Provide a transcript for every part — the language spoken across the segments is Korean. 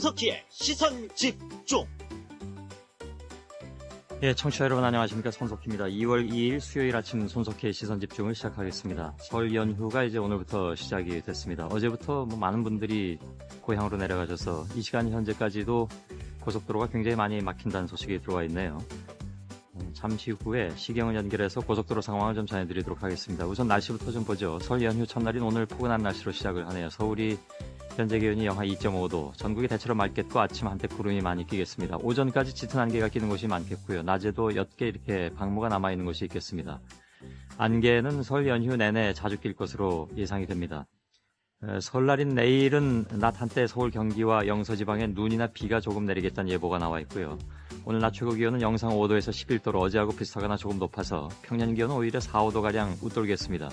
손석희의 시선 집중. 예, 청취자 여러분 안녕하십니까. 손석희입니다. 2월 2일 수요일 아침 손석희의 시선 집중을 시작하겠습니다. 설 연휴가 이제 오늘부터 시작이 됐습니다. 어제부터 많은 분들이 고향으로 내려가셔서 이 시간 현재까지도 고속도로가 굉장히 많이 막힌다는 소식이 들어와 있네요. 잠시 후에 시경을 연결해서 고속도로 상황을 좀 전해드리도록 하겠습니다. 우선 날씨부터 좀 보죠. 설 연휴 첫날인 오늘 포근한 날씨로 시작을 하네요. 서울이 현재 기온이 영하 2.5도, 전국이 대체로 맑겠고 아침 한때 구름이 많이 끼겠습니다. 오전까지 짙은 안개가 끼는 곳이 많겠고요. 낮에도 옅게 이렇게 방무가 남아있는 곳이 있겠습니다. 안개는 설 연휴 내내 자주 낄 것으로 예상이 됩니다. 설날인 내일은 낮 한때 서울 경기와 영서지방에 눈이나 비가 조금 내리겠다는 예보가 나와 있고요. 오늘 낮 최고 기온은 영상 5도에서 11도로 어제하고 비슷하거나 조금 높아서 평년 기온은 오히려 4, 5도가량 웃돌겠습니다.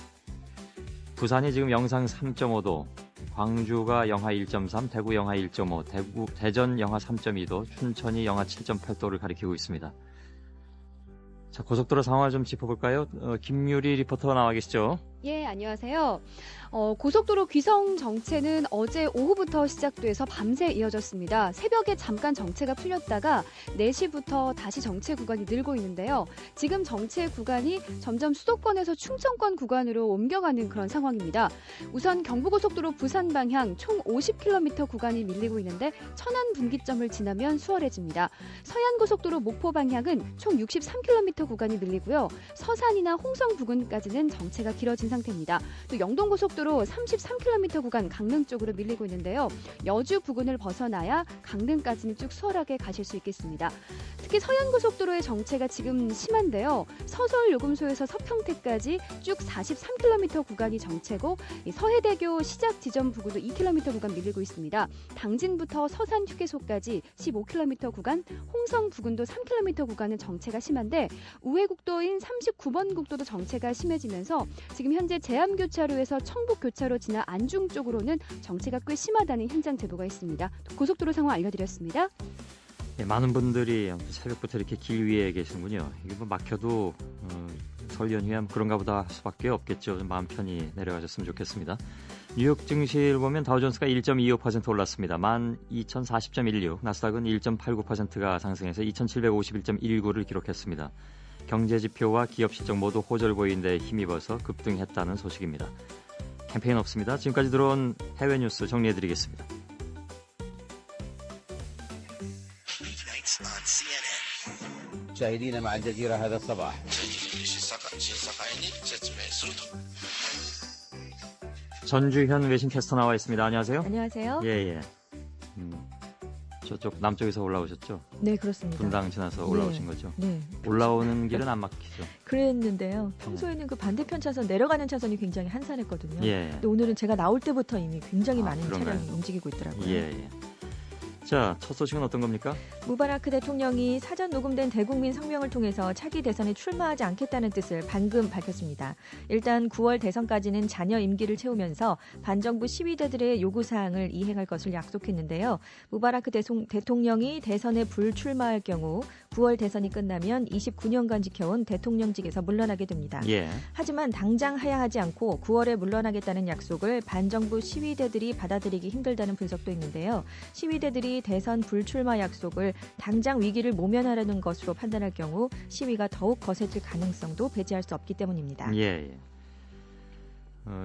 부산이 지금 영상 3.5도, 광주가 영하 1.3, 대구 영하 1.5, 대전 영하 3.2도, 춘천이 영하 7.8도를 가리키고 있습니다. 자, 고속도로 상황을 좀 짚어볼까요? 김유리 리포터가 나와 계시죠? 예, 안녕하세요. 고속도로 귀성 정체는 어제 오후부터 시작돼서 밤새 이어졌습니다. 새벽에 잠깐 정체가 풀렸다가 4시부터 다시 정체 구간이 늘고 있는데요. 지금 정체 구간이 점점 수도권에서 충청권 구간으로 옮겨가는 그런 상황입니다. 우선 경부고속도로 부산 방향 총 50km 구간이 밀리고 있는데 천안 분기점을 지나면 수월해집니다. 서해안고속도로 목포 방향은 총 63km 구간이 밀리고요. 서산이나 홍성 부근까지는 정체가 길어진 상태입니다. 또 영동고속도로 33km 구간 강릉 쪽으로 밀리고 있는데요. 여주 부근을 벗어나야 강릉까지는 쭉 수월하게 가실 수 있겠습니다. 특히 서해안고속도로의 정체가 지금 심한데요. 서설 요금소에서 서평택까지 쭉 43km 구간이 정체고 서해대교 시작 지점 부근도 2km 구간 밀리고 있습니다. 당진부터 서산 휴게소까지 15km 구간, 홍성 부근도 3km 구간은 정체가 심한데 우회국도인 39번 국도도 정체가 심해지면서 지금 현재 제암교차로에서 청북교차로 지나 안중 쪽으로는 정체가 꽤 심하다는 현장 제보가 있습니다. 고속도로 상황 알려드렸습니다. 네, 많은 분들이 새벽부터 이렇게 길 위에 계시는군요. 이게 뭐 막혀도 설 연휴에 그런가 보다 할 수밖에 없겠죠. 좀 마음 편히 내려가셨으면 좋겠습니다. 뉴욕 증시를 보면 다우존스가 1.25% 올랐습니다. 12,040.16, 나스닥은 1.89%가 상승해서 2,751.19를 기록했습니다. 경제지표와 기업 실적 모두 호절 보이는 데 힘입어서 급등했다는 소식입니다. 캠페인 없습니다. 지금까지 들어온 해외 뉴스 정리해드리겠습니다. شاهدين مع الجزيرة هذا الصباح. 전주현 외신캐스터 나와 있습니다. 안녕하세요. 안녕하세요. 예. 저쪽 남쪽에서 올라오셨죠? 네, 그렇습니다. 분당 지나서 올라오신 거죠? 네. 올라오는 길은 안 막히죠? 그랬는데요. 평소에는 그 반대편 차선 내려가는 차선이 굉장히 한산했거든요. 예. 근데 오늘은 제가 나올 때부터 이미 굉장히 많은 그런가요? 차량이 움직이고 있더라고요. 예. 자, 첫 소식은 어떤 겁니까? 무바라크 대통령이 사전 녹음된 대국민 성명을 통해서 차기 대선에 출마하지 않겠다는 뜻을 방금 밝혔습니다. 일단 9월 대선까지는 자녀 임기를 채우면서 반정부 시위대들의 요구사항을 이행할 것을 약속했는데요. 무바라크 대통령이 대선에 불출마할 경우 9월 대선이 끝나면 29년간 지켜온 대통령직에서 물러나게 됩니다. 예. 하지만 당장 하야하지 않고 9월에 물러나겠다는 약속을 반정부 시위대들이 받아들이기 힘들다는 분석도 있는데요. 시위대들이 대선 불출마 약속을 당장 위기를 모면하려는 것으로 판단할 경우 시위가 더욱 거세질 가능성도 배제할 수 없기 때문입니다. 예.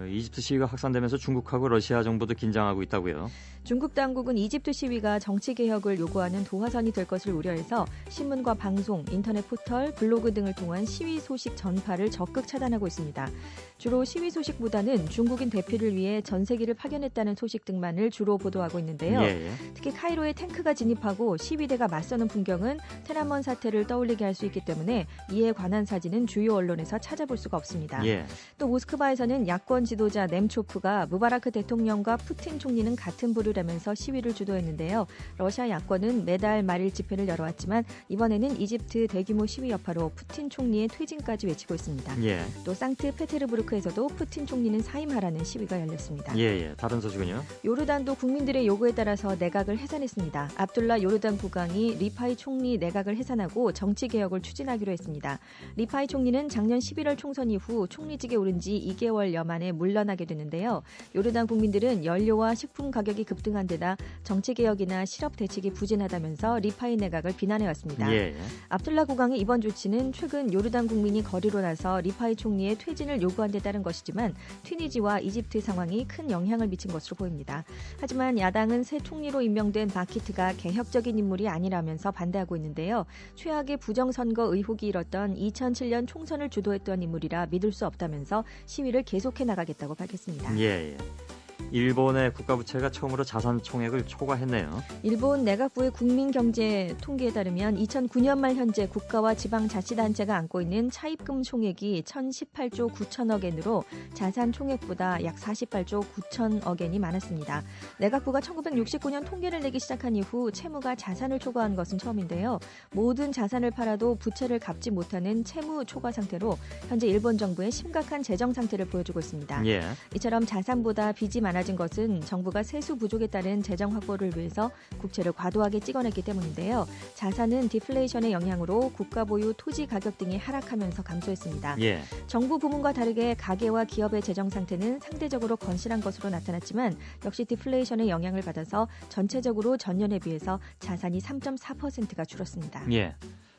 이집트 시위가 확산되면서 중국하고 러시아 정부도 긴장하고 있다고요. 중국 당국은 이집트 시위가 정치개혁을 요구하는 도화선이 될 것을 우려해서 신문과 방송, 인터넷 포털, 블로그 등을 통한 시위 소식 전파를 적극 차단하고 있습니다. 주로 시위 소식보다는 중국인 대피를 위해 전세기를 파견했다는 소식 등만을 주로 보도하고 있는데요. 예. 특히 카이로에 탱크가 진입하고 시위대가 맞서는 풍경은 테난먼 사태를 떠올리게 할 수 있기 때문에 이에 관한 사진은 주요 언론에서 찾아볼 수가 없습니다. 예. 또 모스크바에서는 야권 지도자 넴초프가 무바라크 대통령과 푸틴 총리는 같은 부를 하면서 시위를 주도했는데요. 러시아 야권은 매달 말일 집회를 열어왔지만 이번에는 이집트 대규모 시위 여파로 푸틴 총리의 퇴진까지 외치고 있습니다. 예. 또 상트페테르부르크에서도 푸틴 총리는 사임하라는 시위가 열렸습니다. 예. 다른 소식은요? 요르단도 국민들의 요구에 따라서 내각을 해산했습니다. 압둘라 요르단 국왕이 리파이 총리 내각을 해산하고 정치개혁을 추진하기로 했습니다. 리파이 총리는 작년 11월 총선 이후 총리직에 오른 지 2개월여 만에 만에 물러나게 되는데요. 요르단 국민들은 연료와 식품 가격이 급등한 데다 정치개혁이나 실업 대책이 부진하다면서 리파이 내각을 비난해왔습니다. 예. 압둘라 국왕의 이번 조치는 최근 요르단 국민이 거리로 나서 리파이 총리의 퇴진을 요구한 데 따른 것이지만 튀니지와 이집트 상황이 큰 영향을 미친 것으로 보입니다. 하지만 야당은 새 총리로 임명된 바키트가 개혁적인 인물이 아니라면서 반대하고 있는데요. 최악의 부정선거 의혹이 일었던 2007년 총선을 주도했던 인물이라 믿을 수 없다면서 시위를 계속해 나가겠다고 밝혔습니다. 예. 일본의 국가부채가 처음으로 자산 총액을 초과했네요. 일본 내각부의 국민경제 통계에 따르면 2009년 말 현재 국가와 지방자치단체가 안고 있는 차입금 총액이 1,018조 9천억 엔으로 자산 총액보다 약 48조 9천억 엔이 많았습니다. 내각부가 1969년 통계를 내기 시작한 이후 채무가 자산을 초과한 것은 처음인데요. 모든 자산을 팔아도 부채를 갚지 못하는 채무 초과 상태로 현재 일본 정부의 심각한 재정 상태를 보여주고 있습니다. 예. 이처럼 자산보다 빚이 많아진 것은 정부가 세수 부족에 따른 재정 확보를 위해서 국채를 과도하게 찍어냈기 때문인데요. 자산은 디플레이션의 영향으로 국가 보유 토지 가격 등이 하락하면서 감소했습니다. 예. 정부 부문과 다르게 가계와 기업의 재정 상태는 상대적으로 건실한 것으로 나타났지만 역시 디플레이션의 영향을 받아서 전체적으로 전년에 비해서 자산이 3.4%가 줄었습니다. 예.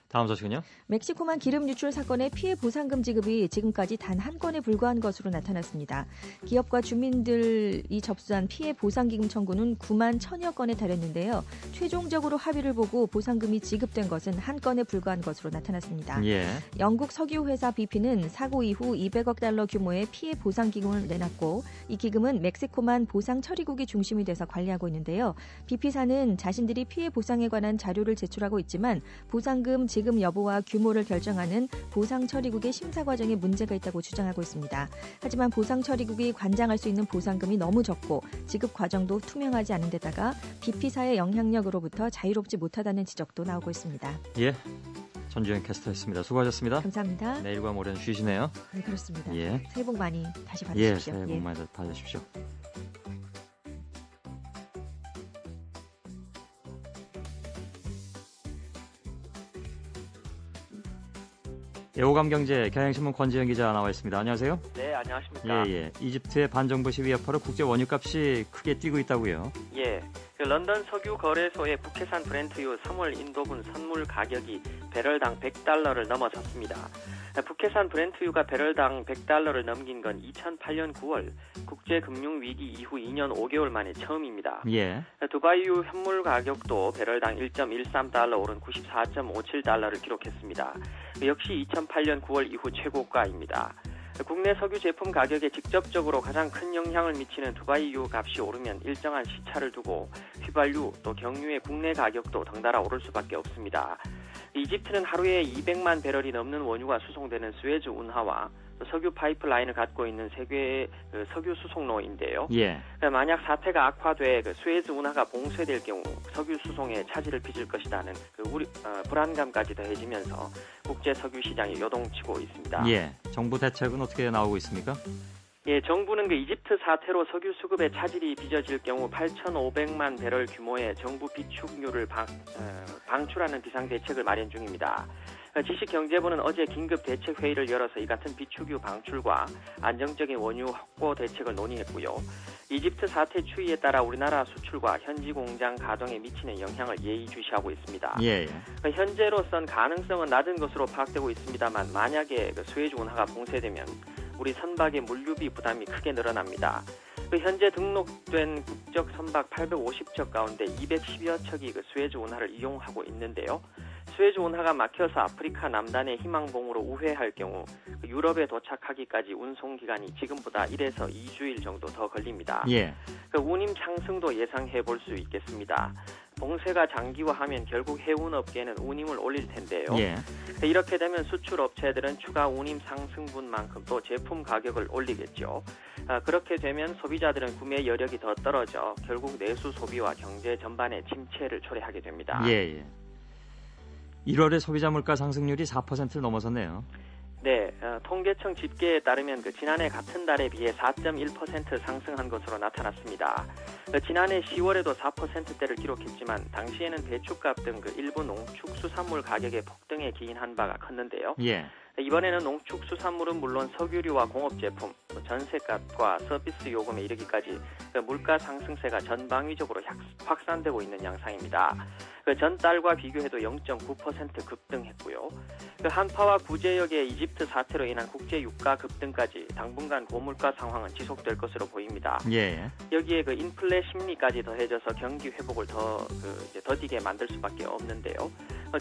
다음 소식은요? 멕시코만 기름 유출 사건의 피해 보상금 지급이 지금까지 단 한 건에 불과한 것으로 나타났습니다. 기업과 주민들이 접수한 피해 보상기금 청구는 9만 1천여 건에 달했는데요. 최종적으로 합의를 보고 보상금이 지급된 것은 한 건에 불과한 것으로 나타났습니다. 예. 영국 석유회사 BP는 사고 이후 200억 달러 규모의 피해 보상기금을 내놨고 이 기금은 멕시코만 보상 처리국이 중심이 돼서 관리하고 있는데요. BP사는 자신들이 피해 보상에 관한 자료를 제출하고 있지만 보상금 지급 여부와 규모를 결정하는 보상 처리국의 심사 과정에 문제가 있다고 주장하고 있습니다. 하지만 보상 처리국이 관장할 수 있는 보상금이 너무 적고 지급 과정도 투명하지 않은 데다가 BP사의 영향력으로부터 자유롭지 못하다는 지적도 나오고 있습니다. 예. 전주현 캐스터였습니다. 수고하셨습니다. 감사합니다. 내일과 모레는 쉬시네요. 네, 그렇습니다. 예. 새해 복 많이 다시 예, 받으십시오. 새해 복 많이 받으십시오. 오감경제 경향신문 권지현 기자 나와 있습니다. 안녕하세요. 네, 안녕하십니까. 예. 이집트의 반정부 시위 여파로 국제 원유값이 크게 뛰고 있다고요. 예, 그 런던 석유 거래소의 북해산 브렌트유 3월 인도분 선물 가격이 배럴당 100달러를 넘어섰습니다. 북해산 브렌트유가 배럴당 100달러를 넘긴 건 2008년 9월 국제금융위기 이후 2년 5개월 만에 처음입니다. 예. 두바이유 현물 가격도 배럴당 1.13달러 오른 94.57달러를 기록했습니다. 역시 2008년 9월 이후 최고가입니다. 국내 석유 제품 가격에 직접적으로 가장 큰 영향을 미치는 두바이유 값이 오르면 일정한 시차를 두고 휘발유 또 경유의 국내 가격도 덩달아 오를 수밖에 없습니다. 이집트는 하루에 200만 배럴이 넘는 원유가 수송되는 스웨즈 운하와 석유 파이프라인을 갖고 있는 세계의 석유 수송로인데요. 예. 만약 사태가 악화돼 스웨즈 운하가 봉쇄될 경우 석유 수송에 차질을 빚을 것이라는 불안감까지 더해지면서 국제 석유 시장이 요동치고 있습니다. 예. 정부 대책은 어떻게 나오고 있습니까? 예, 정부는 이집트 사태로 석유 수급에 차질이 빚어질 경우 8,500만 배럴 규모의 정부 비축유를 방출하는 비상대책을 마련 중입니다. 지식경제부는 어제 긴급 대책회의를 열어서 이 같은 비축유 방출과 안정적인 원유 확보 대책을 논의했고요. 이집트 사태 추이에 따라 우리나라 수출과 현지 공장 가동에 미치는 영향을 예의주시하고 있습니다. 예. 현재로선 가능성은 낮은 것으로 파악되고 있습니다만 만약에 스웨즈 운하가 봉쇄되면 우리 선박의 물류비 부담이 크게 늘어납니다. 현재 등록된 국적 선박 850척 가운데 210여 척이 스웨즈 운하를 이용하고 있는데요. 스웨즈 운하가 막혀서 아프리카 남단의 희망봉으로 우회할 경우 유럽에 도착하기까지 운송 기간이 지금보다 1에서 2주일 정도 더 걸립니다. 예. 운임 상승도 예상해 볼 수 있겠습니다. 봉쇄가 장기화하면 결국 해운업계는 운임을 올릴 텐데요. 예. 이렇게 되면 수출업체들은 추가 운임 상승분만큼 또 제품 가격을 올리겠죠. 그렇게 되면 소비자들은 구매 여력이 더 떨어져 결국 내수 소비와 경제 전반에 침체를 초래하게 됩니다. 예. 1월의 소비자 물가 상승률이 4%를 넘어섰네요. 네, 통계청 집계에 따르면 지난해 같은 달에 비해 4.1% 상승한 것으로 나타났습니다. 지난해 10월에도 4%대를 기록했지만 당시에는 배춧값 등 일부 농축수산물 가격의 폭등에 기인한 바가 컸는데요. 예. 이번에는 농축수산물은 물론 석유류와 공업제품, 전세값과 서비스 요금에 이르기까지 물가 상승세가 전방위적으로 확산되고 있는 양상입니다. 전달과 비교해도 0.9% 급등했고요. 한파와 구제역의 이집트 사태로 인한 국제 유가 급등까지 당분간 고물가 상황은 지속될 것으로 보입니다. 예. 여기에 인플레 심리까지 더해져서 경기 회복을 더디게 만들 수밖에 없는데요.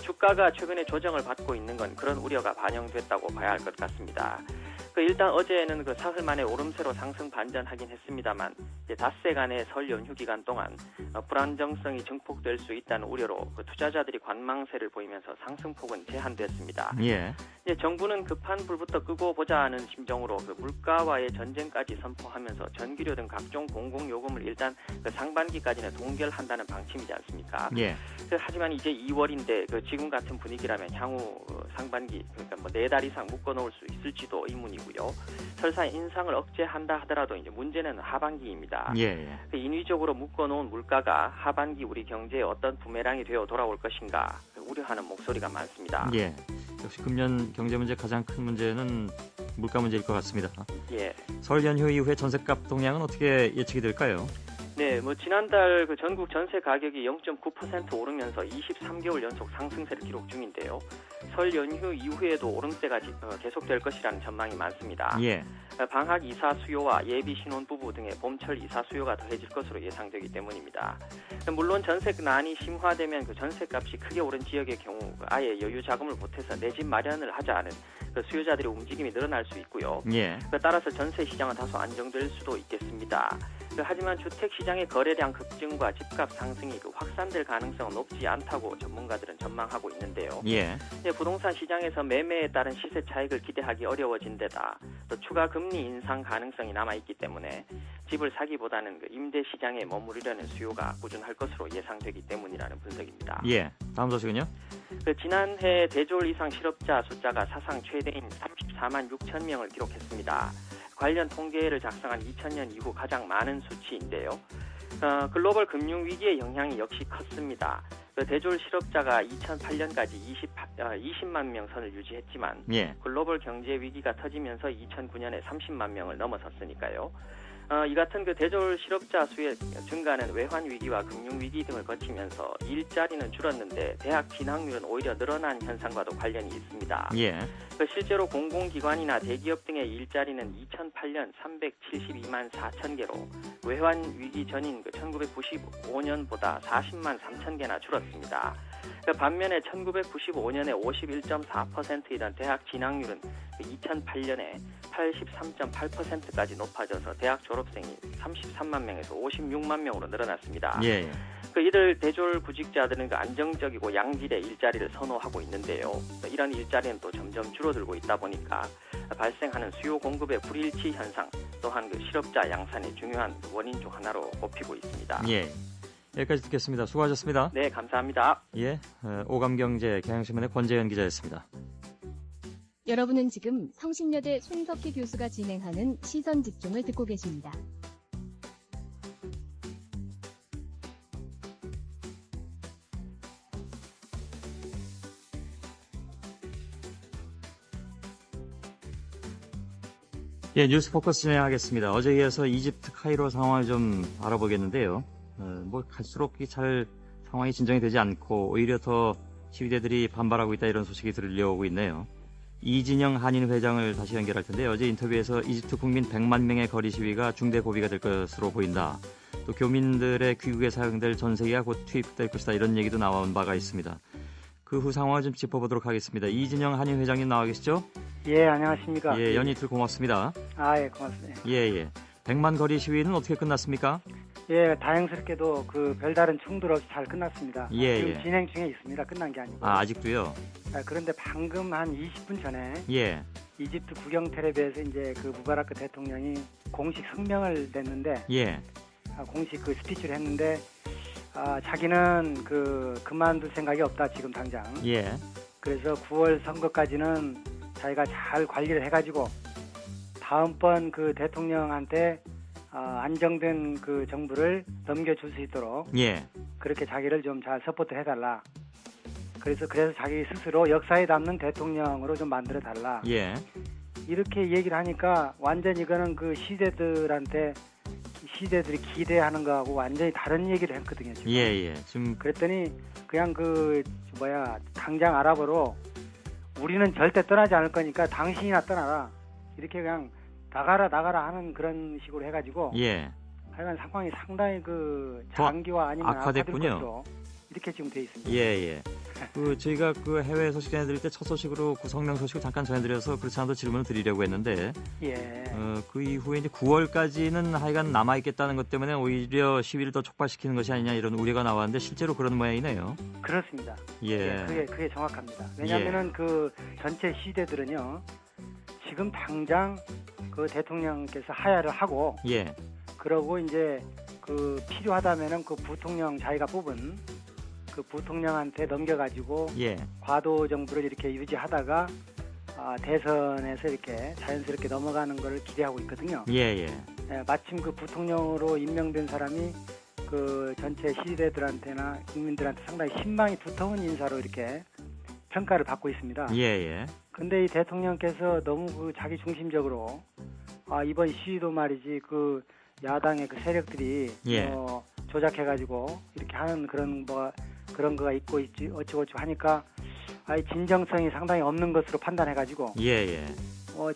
주가가 최근에 조정을 받고 있는 건 그런 우려가 반영됐다고 봐야 할 것 같습니다. 일단 어제는 사흘 만에 오름세로 상승 반전하긴 했습니다만 닷새간의 설 연휴 기간 동안 불안정성이 증폭될 수 있다는 우려로 투자자들이 관망세를 보이면서 상승폭은 제한됐습니다. 예. 정부는 급한 불부터 끄고 보자 하는 심정으로 물가와의 전쟁까지 선포하면서 전기료 등 각종 공공요금을 일단 상반기까지는 동결한다는 방침이지 않습니까? 예. 하지만 이제 2월인데 지금 같은 분위기라면 향후 상반기 그러니까 4달 이상 묶어놓을 수 있을지도 의문이고요. 설사 인상을 억제한다 하더라도 이제 문제는 하반기입니다. 예. 인위적으로 묶어놓은 물가가 하반기 우리 경제에 어떤 부메랑이 되어 돌아올 것인가 우려하는 목소리가 많습니다. 예. 역시 금년 경제 문제 가장 큰 문제는 물가 문제일 것 같습니다. 예. 설 연휴 이후에 전셋값 동향은 어떻게 예측이 될까요? 네, 지난달 전국 전세 가격이 0.9% 오르면서 23개월 연속 상승세를 기록 중인데요. 설 연휴 이후에도 오름세가 계속될 것이라는 전망이 많습니다. 예. 방학 이사 수요와 예비 신혼부부 등의 봄철 이사 수요가 더해질 것으로 예상되기 때문입니다. 물론 전세난이 심화되면 전세값이 크게 오른 지역의 경우 아예 여유 자금을 보태서 내 집 마련을 하자는 수요자들의 움직임이 늘어날 수 있고요. 예. 따라서 전세 시장은 다소 안정될 수도 있겠습니다. 하지만 주택시장의 거래량 급증과 집값 상승이 확산될 가능성은 높지 않다고 전문가들은 전망하고 있는데요. 예. 부동산 시장에서 매매에 따른 시세 차익을 기대하기 어려워진 데다 또 추가 금리 인상 가능성이 남아있기 때문에 집을 사기보다는 임대 시장에 머무르려는 수요가 꾸준할 것으로 예상되기 때문이라는 분석입니다. 예. 다음 소식은요? 지난해 대졸 이상 실업자 숫자가 사상 최대인 34만 6천 명을 기록했습니다. 관련 통계를 작성한 2000년 이후 가장 많은 수치인데요. 글로벌 금융위기의 영향이 역시 컸습니다. 대졸 실업자가 2008년까지 20만 명 선을 유지했지만 예. 글로벌 경제 위기가 터지면서 2009년에 30만 명을 넘어섰으니까요. 이 같은 대졸 실업자 수의 증가는 외환 위기와 금융 위기 등을 거치면서 일자리는 줄었는데 대학 진학률은 오히려 늘어난 현상과도 관련이 있습니다. 예. 실제로 공공기관이나 대기업 등의 일자리는 2008년 372만 4천 개로 외환 위기 전인 1995년보다 40만 3천 개나 줄었습니다. 반면에 1995년에 51.4%이던 대학 진학률은 2008년에 83.8%까지 높아져서 대학 졸업생이 33만 명에서 56만 명으로 늘어났습니다. 예. 이들 대졸 구직자들은 안정적이고 양질의 일자리를 선호하고 있는데요. 이런 일자리는 또 점점 줄어들고 있다 보니까 발생하는 수요 공급의 불일치 현상 또한 실업자 양산의 중요한 원인 중 하나로 꼽히고 있습니다. 예. 여기까지 듣겠습니다. 수고하셨습니다. 네, 감사합니다. 예. 오감경제 경향신문의 권재현 기자였습니다. 여러분은 지금 성신여대 손석희 교수가 진행하는 시선 집중을 듣고 계십니다. 예, 뉴스 포커스 진행하겠습니다. 어제에 이어서 이집트 카이로 상황을 좀 알아보겠는데요. 갈수록 잘 상황이 진정이 되지 않고 오히려 더 시위대들이 반발하고 있다 이런 소식이 들려오고 있네요. 이진영 한인 회장을 다시 연결할 텐데 어제 인터뷰에서 이집트 국민 100만 명의 거리 시위가 중대 고비가 될 것으로 보인다. 또 교민들의 귀국에 사용될 전세기가 곧 투입될 것이다 이런 얘기도 나온 바가 있습니다. 그 후 상황을 좀 짚어보도록 하겠습니다. 이진영 한인 회장님 나와 계시죠? 예, 안녕하십니까. 예, 연이틀 고맙습니다. 예, 고맙습니다. 예. 100만 거리 시위는 어떻게 끝났습니까? 예, 다행스럽게도 별다른 충돌 없이 잘 끝났습니다. 예, 지금 예. 진행 중에 있습니다. 끝난 게 아니고. 아직도요? 그런데 방금 한 20분 전에 예. 이집트 국영 텔레비에서 이제 무바라크 대통령이 공식 성명을 냈는데, 예. 공식 스피치를 했는데, 자기는 그만둘 생각이 없다, 지금 당장. 예. 그래서 9월 선거까지는 자기가 잘 관리를 해가지고, 다음번 대통령한테 안정된 정부를 넘겨줄 수 있도록 예. 그렇게 자기를 좀 잘 서포트 해달라 그래서 자기 스스로 역사에 남는 대통령으로 좀 만들어 달라. 예. 이렇게 얘기를 하니까 완전 이거는 그 시대들이 기대하는 거하고 완전히 다른 얘기를 했거든요. 지금. 예. 지금 그랬더니 그냥 당장 아랍어로 우리는 절대 떠나지 않을 거니까 당신이나 떠나라. 이렇게 그냥 나가라 하는 그런 식으로 해가지고 예. 하여간 상황이 상당히 더 장기화 아니면 악화될 악화됐군요. 것으로 이렇게 지금 돼 있습니다. 예. 저희가 그 해외 소식 전해드릴 때 첫 소식으로 구성명 소식을 잠깐 전해드려서 그렇지 않아도 질문을 드리려고 했는데 예. 그 이후에 이제 9월까지는 하여간 남아있겠다는 것 때문에 오히려 시위를 더 촉발시키는 것이 아니냐 이런 우려가 나왔는데 실제로 그런 모양이네요. 그렇습니다. 예. 그게 정확합니다. 왜냐하면은 그 전체 시대들은요 지금 당장 그 대통령께서 하야를 하고 예. 그러고 이제 그 필요하다면은 그 부통령 자기가 뽑은 그 부통령한테 넘겨가지고 예. 과도 정부를 이렇게 유지하다가 대선에서 이렇게 자연스럽게 넘어가는 걸 기대하고 있거든요. 예. 마침 그 부통령으로 임명된 사람이 그 전체 시대들한테나 국민들한테 상당히 신망이 두터운 인사로 이렇게 평가를 받고 있습니다. 예. 근데 이 대통령께서 너무 그 자기 중심적으로 이번 시위도 말이지 그 야당의 그 세력들이 예. 조작해가지고 이렇게 하는 그런 거가 있고 있지 어쩌고저쩌고 하니까 이 진정성이 상당히 없는 것으로 판단해가지고 예.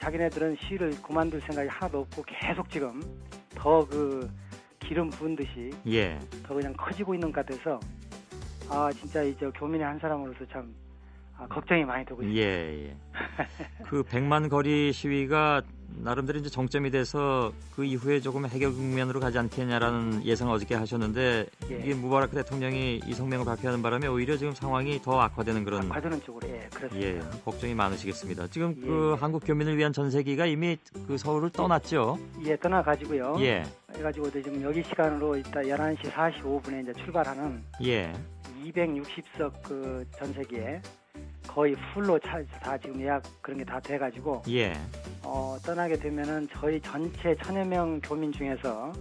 자기네들은 시위를 그만둘 생각이 하나도 없고 계속 지금 더 그 기름 부은 듯이 예. 더 그냥 커지고 있는 것 같아서 진짜 이제 교민의 한 사람으로서 참 걱정이 많이 되고 있습니다. 예. 그 100만 거리 시위가 나름대로 이제 정점이 돼서 그 이후에 조금 해결 국면으로 가지 않겠냐라는 예상을 어저께 하셨는데 예. 이게 무바라크 대통령이 이 성명을 발표하는 바람에 오히려 지금 상황이 더 악화되는 그런 악화되는 쪽으로 그렇습니다. 예, 걱정이 많으시겠습니다. 지금 예. 그 한국 교민을 위한 전세기가 이미 그 서울을 떠났죠. 떠나가지고요. 예. 해가지고 지금 여기 시간으로 이따 11시 45분에 이제 출발하는 예. 260석 그 전세기에 거의 풀로 다 지금 예약 그런 게 다 돼가지고 예. 떠나게 되면은 저희 전체 1000여 명 교민 중에서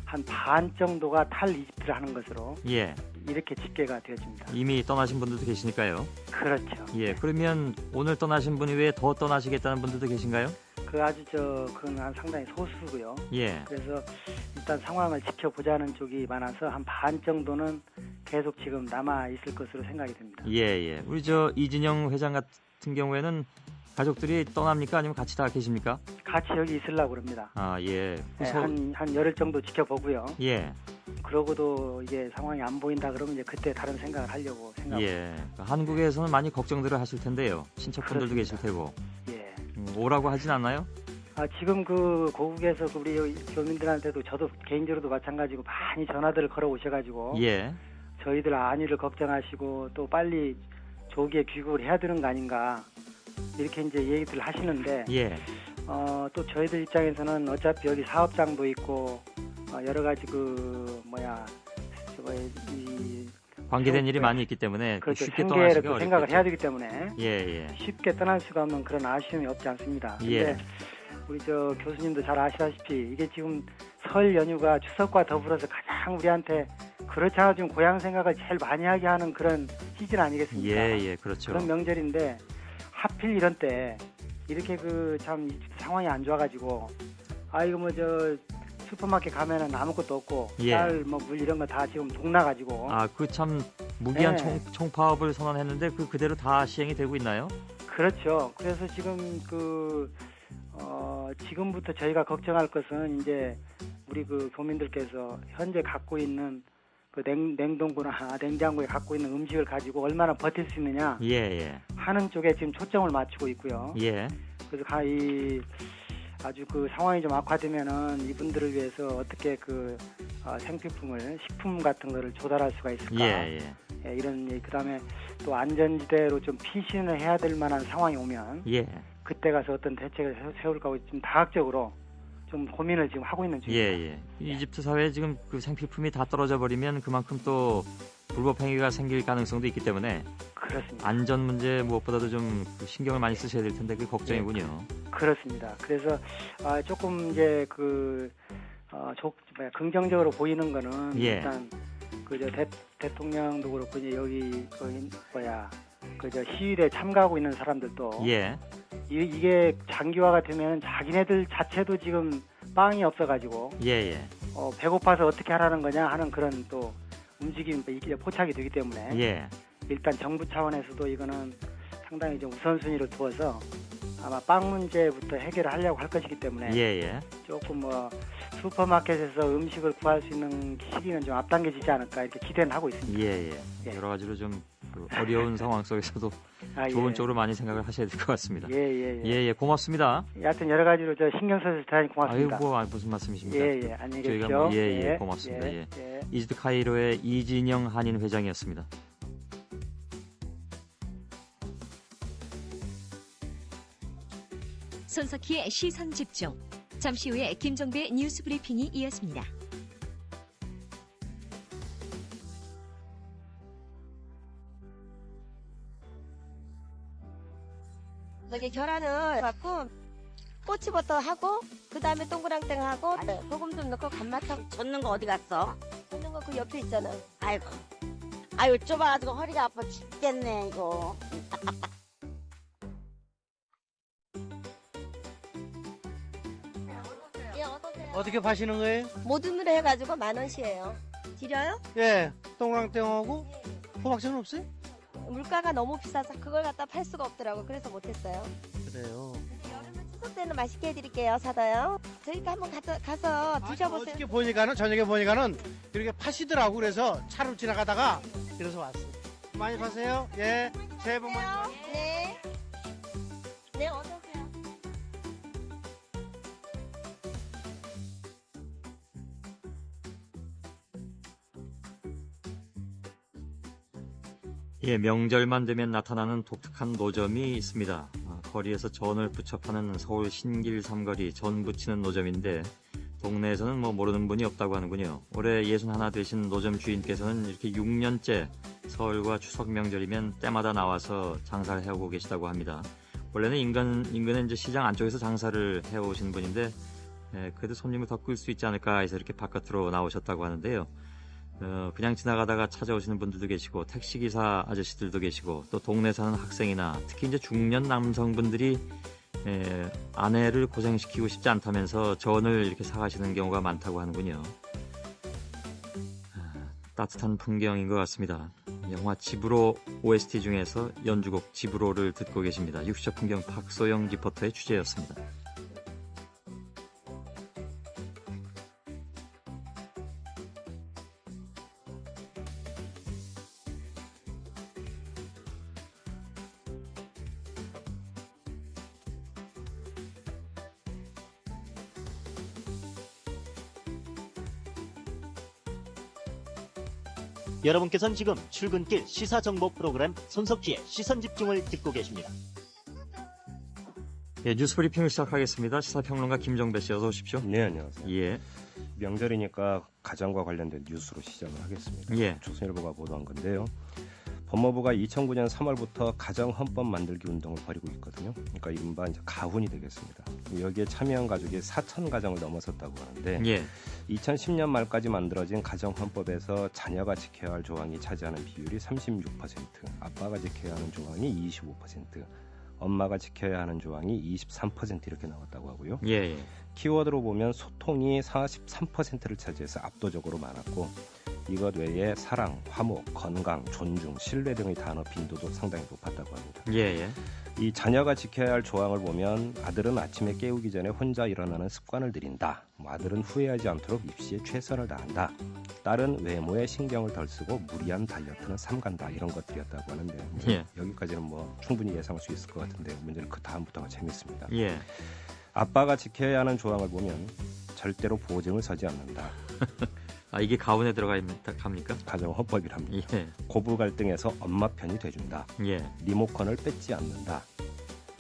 한 반 정도가 탈이집트를 하는 것으로 예. 이렇게 집계가 되어집니다. 이미 떠나신 분들도 계시니까요. 그렇죠. 예. 그러면 오늘 떠나신 분이 외에 더 떠나시겠다는 분들도 계신가요? 그건 상당히 소수고요. 예. 그래서 일단 상황을 지켜보자는 쪽이 많아서 한 반 정도는 계속 지금 남아 있을 것으로 생각이 됩니다. 예. 우리 이진영 회장 같은 경우에는 가족들이 떠납니까? 아니면 같이 다 계십니까? 같이 여기 있으려고 그럽니다. 예. 한 열흘 정도 지켜보고요. 예. 그러고도 이게 상황이 안 보인다 그러면 이제 그때 다른 생각을 하려고 생각합니다. 예. 한국에서는 많이 걱정들을 하실 텐데요. 친척분들도 계실 테고. 예. 오라고 하진 않나요? 지금 그 고국에서 우리 교민들한테도 저도 개인적으로도 마찬가지고 많이 전화들을 걸어 오셔가지고 예. 저희들 안위를 걱정하시고 또 빨리 조기에 귀국을 해야 되는 거 아닌가 이렇게 이제 얘기들 하시는데 예. 또 저희들 입장에서는 어차피 여기 사업장도 있고 여러 가지 관계된 일이 많이 있기 때문에 그렇죠. 쉽게 떠나시기가 어렵겠죠. 생각을 해야 되기 때문에 예. 쉽게 떠날 수가 없는 그런 아쉬움이 없지 않습니다. 예. 근데 우리 교수님도 잘 아시다시피 이게 지금 설 연휴가 추석과 더불어서 가장 우리한테 그렇지 않아도 지금 고향 생각을 제일 많이 하게 하는 그런 시즌 아니겠습니까? 예, 그렇죠. 그런 명절인데 하필 이런 때 이렇게 참 상황이 안 좋아가지고 슈퍼마켓 가면은 아무것도 없고 예. 쌀 물 이런 거 다 지금 동나가지고 그 참 무기한 네. 총파업을 선언했는데 그대로 다 시행이 되고 있나요? 그렇죠. 그래서 지금 지금부터 저희가 걱정할 것은 이제 우리 교민들께서 현재 갖고 있는 냉동고나 냉장고에 갖고 있는 음식을 가지고 얼마나 버틸 수 있느냐 하는 쪽에 지금 초점을 맞추고 있고요. 예. 그래서 아주 상황이 좀 악화되면은 이분들을 위해서 어떻게 생필품을 식품 같은 거를 조달할 수가 있을까? 이런 그다음에 또 안전지대로 좀 피신을 해야 될 만한 상황이 오면 그때 가서 어떤 대책을 세울까 좀 다각적으로 좀 고민을 지금 하고 있는 중입니다. 이집트 사회에 지금 생필품이 다 떨어져 버리면 그만큼 또 불법 행위가 생길 가능성도 있기 때문에 그렇습니다. 안전 문제 무엇보다도 좀 신경을 많이 쓰셔야 될 텐데 그게 걱정이군요. 그렇습니다. 그래서 조금 이제 긍정적으로 보이는 거는 일단 그저 대통령도 그렇고 이제 여기 그저 시위대에 참가하고 있는 사람들도 예. 이게 장기화가 되면 자기네들 자체도 지금 빵이 없어가지고 예. 배고파서 어떻게 하라는 거냐 하는 그런 또 움직임 이게 포착이 되기 때문에 예. 일단 정부 차원에서도 이거는 상당히 좀 우선순위를 두어서 아마 빵 문제부터 해결을 하려고 할 것이기 때문에 예. 조금 슈퍼마켓에서 음식을 구할 수 있는 시기는 좀 앞당겨지지 않을까 이렇게 기대는 하고 있습니다. 예. 예. 여러 가지로 좀 그 어려운 상황 속에서도 좋은 예. 쪽으로 많이 생각을 하셔야 될 것 같습니다. 예. 고맙습니다. 여하튼 여러 가지로 저 신경 써서 대단히 고맙습니다. 아이고, 무슨 말씀이십니까? 예. 안녕히 저희가 계십시오. 고맙습니다. 예. 예. 이집트 카이로의 이진영 한인 회장이었습니다. 손석희의 시선 집중. 잠시 후에 김종배의 뉴스 브리핑이 이어집니다. 저기 계란을 갖고 꼬치부터 하고 그 다음에 동그랑땡 하고 소금 좀 넣고 간마탕 젓는 거 어디 갔어? 젓는 거 그 옆에 있잖아. 아유 좁아가지고 허리가 아파 죽겠네 이거. 예, 어떠세요? 어떻게 파시는 거예요? 모둠으로 해가지고 10,000원씩이에요. 드려요? 예, 동그랑땡하고 호박전 없어요? 물가가 너무 비싸서 그걸 갖다 팔 수가 없더라고. 그래서 못했어요. 그래요. 여름에 추석 때는 맛있게 해드릴게요. 사다요. 저희가 한번 가서 드셔보세요. 어저께 보니까는 저녁에 보니까는 이렇게 파시더라고. 그래서 차로 지나가다가 그래서 왔어요. 많이 파세요. 예, 새해 복 많이 받으세요. 네. 네, 어서오세요. 예, 명절만 되면 나타나는 독특한 노점이 있습니다. 거리에서 전을 부쳐 파는 서울 신길 삼거리 전 부치는 노점인데 동네에서는 모르는 분이 없다고 하는군요. 올해 61 되신 노점 주인께서는 이렇게 6년째 설과 추석 명절이면 때마다 나와서 장사를 해오고 계시다고 합니다. 원래는 인근의 이제 시장 안쪽에서 장사를 해오신 분인데 그래도 손님을 더 끌 수 있지 않을까 해서 이렇게 바깥으로 나오셨다고 하는데요. 그냥 지나가다가 찾아오시는 분들도 계시고 택시기사 아저씨들도 계시고 또 동네 사는 학생이나 특히 이제 중년 남성분들이 아내를 고생시키고 싶지 않다면서 전을 이렇게 사가시는 경우가 많다고 하는군요. 따뜻한 풍경인 것 같습니다. 영화 지브로 OST 중에서 연주곡 지브로를 듣고 계십니다. 60초 풍경 박소영 리포터의 취재였습니다. 여러분께서는 지금 출근길 시사정보 프로그램 손석희의 시선집중을 듣고 계십니다. 예, 뉴스 브리핑을 시작하겠습니다. 시사평론가 김정배 씨 어서 오십시오. 네, 안녕하세요. 예. 명절이니까 가정과 관련된 뉴스로 시작을 하겠습니다. 예. 조선일보가 보도한 건데요. 법무부가 2009년 3월부터 가정헌법 만들기 운동을 벌이고 있거든요. 그러니까 이른바 이제 가훈이 되겠습니다. 여기에 참여한 가족이 4천 가정을 넘어섰다고 하는데 예. 2010년 말까지 만들어진 가정헌법에서 자녀가 지켜야 할 조항이 차지하는 비율이 36%, 아빠가 지켜야 하는 조항이 25%, 엄마가 지켜야 하는 조항이 23% 이렇게 나왔다고 하고요. 예. 키워드로 보면 소통이 43%를 차지해서 압도적으로 많았고 이것 외에 사랑, 화목, 건강, 존중, 신뢰 등의 단어 빈도도 상당히 높았다고 합니다. 예. 이 자녀가 지켜야 할 조항을 보면 아들은 아침에 깨우기 전에 혼자 일어나는 습관을 들인다. 아들은 후회하지 않도록 입시에 최선을 다한다. 딸은 외모에 신경을 덜 쓰고 무리한 다이어트는 삼간다. 이런 것들이었다고 하는데 예. 여기까지는 충분히 예상할 수 있을 것 같은데 문제는 그 다음부터가 재밌습니다. 예. 아빠가 지켜야 하는 조항을 보면 절대로 보증을 서지 않는다. 이게 가운데 갑니까? 가정헌법이랍니다. 예. 고부 갈등에서 엄마 편이 돼준다. 예. 리모컨을 뺏지 않는다.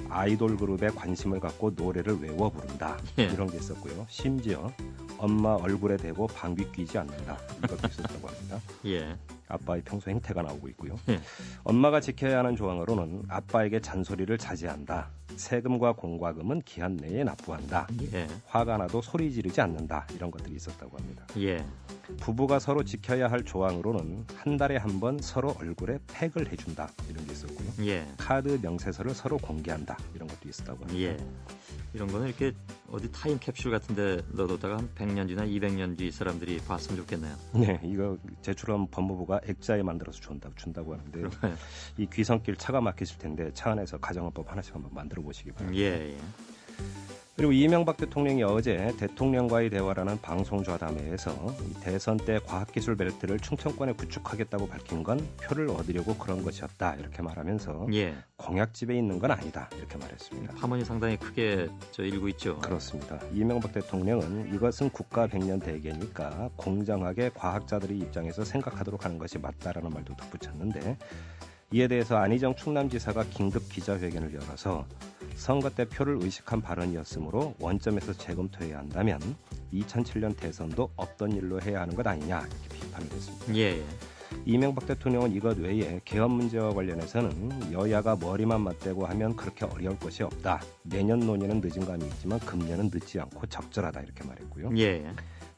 아이돌 그룹에 관심을 갖고 노래를 외워 부른다. 예. 이런 게 있었고요. 심지어 엄마 얼굴에 대고 방귀 뀌지 않는다. 이것도 있었다고 합니다. 예. 아빠의 평소 행태가 나오고 있고요. 예. 엄마가 지켜야 하는 조항으로는 아빠에게 잔소리를 자제한다. 세금과 공과금은 기한 내에 납부한다. 예. 화가 나도 소리 지르지 않는다. 이런 것들이 있었다고 합니다. 예. 부부가 서로 지켜야 할 조항으로는 한 달에 한 번 서로 얼굴에 팩을 해준다. 이런 게 있었고요. 예. 카드 명세서를 서로 공개한다. 이런 것도 있었다고 합니다. 예. 이런 거는 이렇게 어디 타임캡슐 같은데 넣어뒀다가 한 100년 뒤나 200년 뒤 사람들이 봤으면 좋겠네요. 네, 이거 제출하면 법무부가 액자에 만들어서 준다고 하는데 이 귀성길 차가 막히실 텐데 차 안에서 가정헌법 하나씩 한번 만들어 보시기 바랍니다. 예. 예. 그리고 이명박 대통령이 어제 대통령과의 대화라는 방송 좌담회에서 이 대선 때 과학기술 벨트를 충청권에 구축하겠다고 밝힌 건 표를 얻으려고 그런 것이었다 이렇게 말하면서 예. 공약집에 있는 건 아니다 이렇게 말했습니다. 파문이 상당히 크게 일고 있죠. 그렇습니다. 이명박 대통령은 이것은 국가 100년 대계니까 공정하게 과학자들의 입장에서 생각하도록 하는 것이 맞다라는 말도 덧붙였는데 이에 대해서 안희정 충남지사가 긴급 기자회견을 열어서 선거 때 표를 의식한 발언이었으므로 원점에서 재검토해야 한다면 2007년 대선도 없던 일로 해야 하는 것 아니냐 이렇게 비판을 했습니다. 예. 이명박 대통령은 이것 외에 개헌 문제와 관련해서는 여야가 머리만 맞대고 하면 그렇게 어려울 것이 없다. 내년 논의는 늦은 감이 있지만 금년은 늦지 않고 적절하다 이렇게 말했고요. 예.